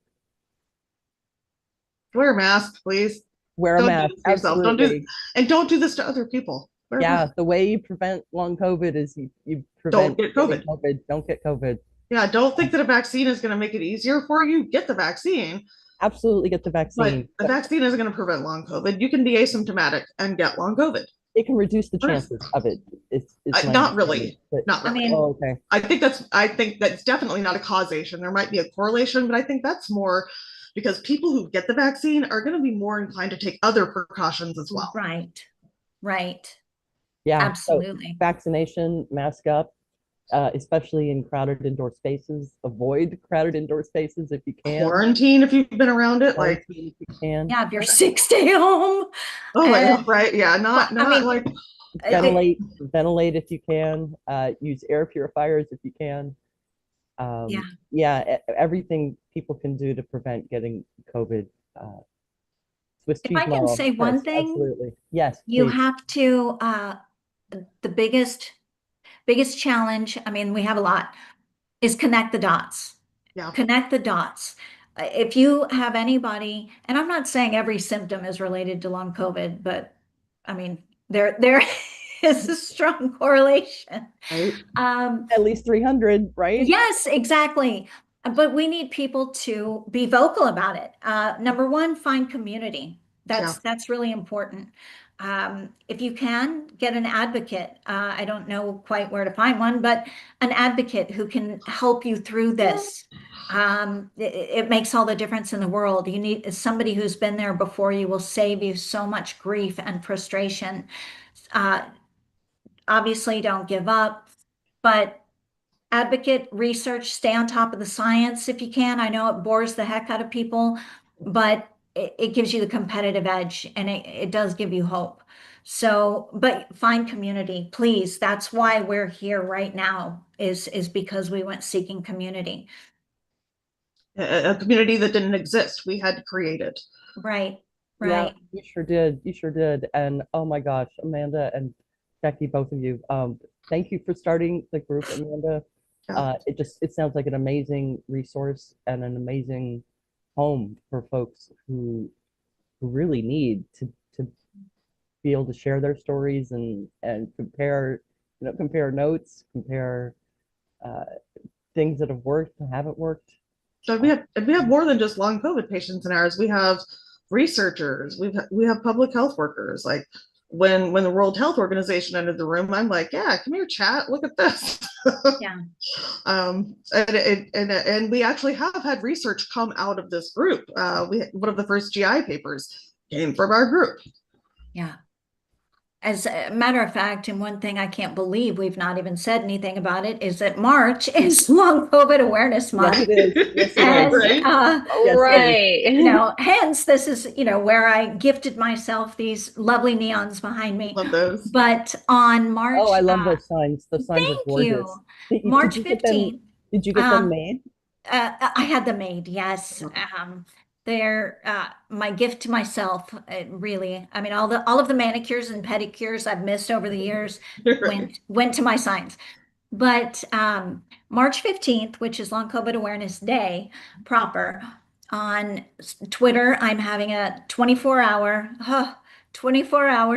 Wear a mask, please. Wear a Don't mask. do this to yourself. Absolutely. Don't do this to other people. Yeah, the way you prevent long COVID is you prevent Don't get COVID. Don't get COVID. Yeah, don't think that a vaccine is going to make it easier for you. Get the vaccine. Absolutely get the vaccine. But a vaccine isn't going to prevent long COVID. You can be asymptomatic and get long COVID. It can reduce the chances of it. Not really. Not really. I mean, okay. I think that's definitely not a causation. There might be a correlation, but I think that's more because people who get the vaccine are going to be more inclined to take other precautions as well. right, right. Yeah. Absolutely. So vaccination, mask up, especially in crowded indoor spaces. Avoid crowded indoor spaces if you can. Quarantine if you've been around it, like Quarantine if you can. Yeah, if you're sick, stay home. oh, right, yeah, not I mean, like Ventilate if you can. Use air purifiers if you can. Yeah. Yeah, everything people can do to prevent getting COVID. Swiss If cheese I can model, say of one course, thing, absolutely. Yes, you please. have to, the biggest challenge, I mean, we have a lot, is connect the dots. Yeah. Connect the dots. If you have anybody, and I'm not saying every symptom is related to long COVID, but I mean, there is a strong correlation. Right. At least 300, right? Yes, exactly. But we need people to be vocal about it. Number one, find community. Yeah. That's really important. If you can, get an advocate. I don't know quite where to find one, but an advocate who can help you through this. It makes all the difference in the world. You need somebody who's been there before you will save you so much grief and frustration. Uh, Obviously, don't give up, but advocate, research, stay on top of the science if you can. I know it bores the heck out of people, but it gives you the competitive edge and it does give you hope. So, but find community, please. That's why we're here right now is because we went seeking community. A community that didn't exist. We had to create it. Right, Yeah, right. you sure did. You sure did. And oh my gosh, Amanda and Becky, both of you, thank you for starting the group, Amanda. Yeah. It sounds like an amazing resource and an amazing home for folks who really need to be able to share their stories and compare, compare notes, compare uh, things that have worked and haven't worked. So we have more than just long COVID patients in ours. We have researchers. We have public health workers. Like when the World Health Organization entered the room, I'm like, yeah, come here, chat. Look at this. Yeah. And we actually have had research come out of this group. One of the first GI papers came from our group. Yeah. As a matter of fact, and one thing I can't believe we've not even said anything about it is that March is Long COVID Awareness Yes, Month. it is. Yes, it And, is. Right. Yes, Right. hence this is, where I gifted myself these lovely neons behind me. Love those. But on March, Oh, I love those signs. Those signs are thank gorgeous. you. Did March you get them? 15th. Did you get them made? I had them made, yes. They're my gift to myself, really. I mean, all of the manicures and pedicures I've missed over the years Right. went to my signs. But March 15th, which is Long COVID Awareness Day proper, on Twitter, I'm having a 24-hour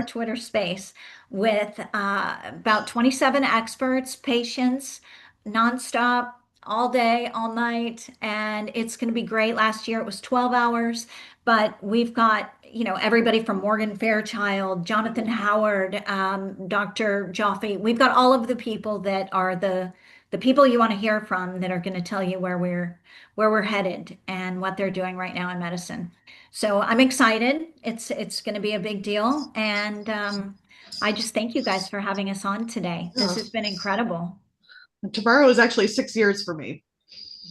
Twitter space with about 27 experts, patients, nonstop, all day, all night, and it's going to be great. Last year it was 12 hours, but we've got, everybody from Morgan Fairchild, Jonathan Howard, Dr. Joffe. We've got all of the people that are the people you want to hear from that are going to tell you where we're headed and what they're doing right now in medicine. So I'm excited. It's going to be a big deal, and I just thank you guys for having us on today. This Yeah. has been incredible. Tomorrow is actually 6 years for me.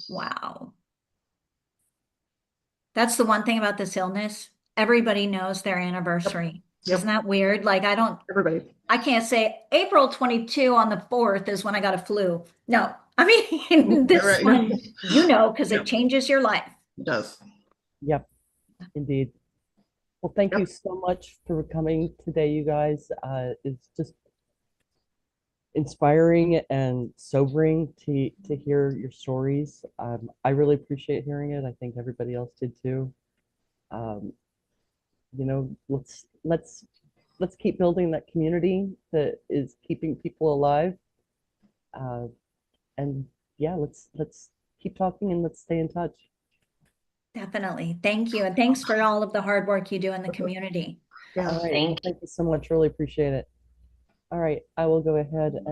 Wow. That's the one thing about this illness. Everybody knows their anniversary. Yep. Isn't that weird? Like Everybody. I can't say April 22 on the 4th is when I got a flu. No, I mean, this Right. one, because Yep. it changes your life. It does. Yep, indeed. Well, thank Yep. you so much for coming today, you guys. It's just inspiring and sobering to hear your stories. I really appreciate hearing it. I think everybody else did too. Um, let's keep building that community that is keeping people alive. And yeah, let's keep talking and let's stay in touch. Definitely. Thank you. And thanks for all of the hard work you do in the community. Yeah. All right. Well, thank you so much. Really appreciate it. All right, I will go ahead and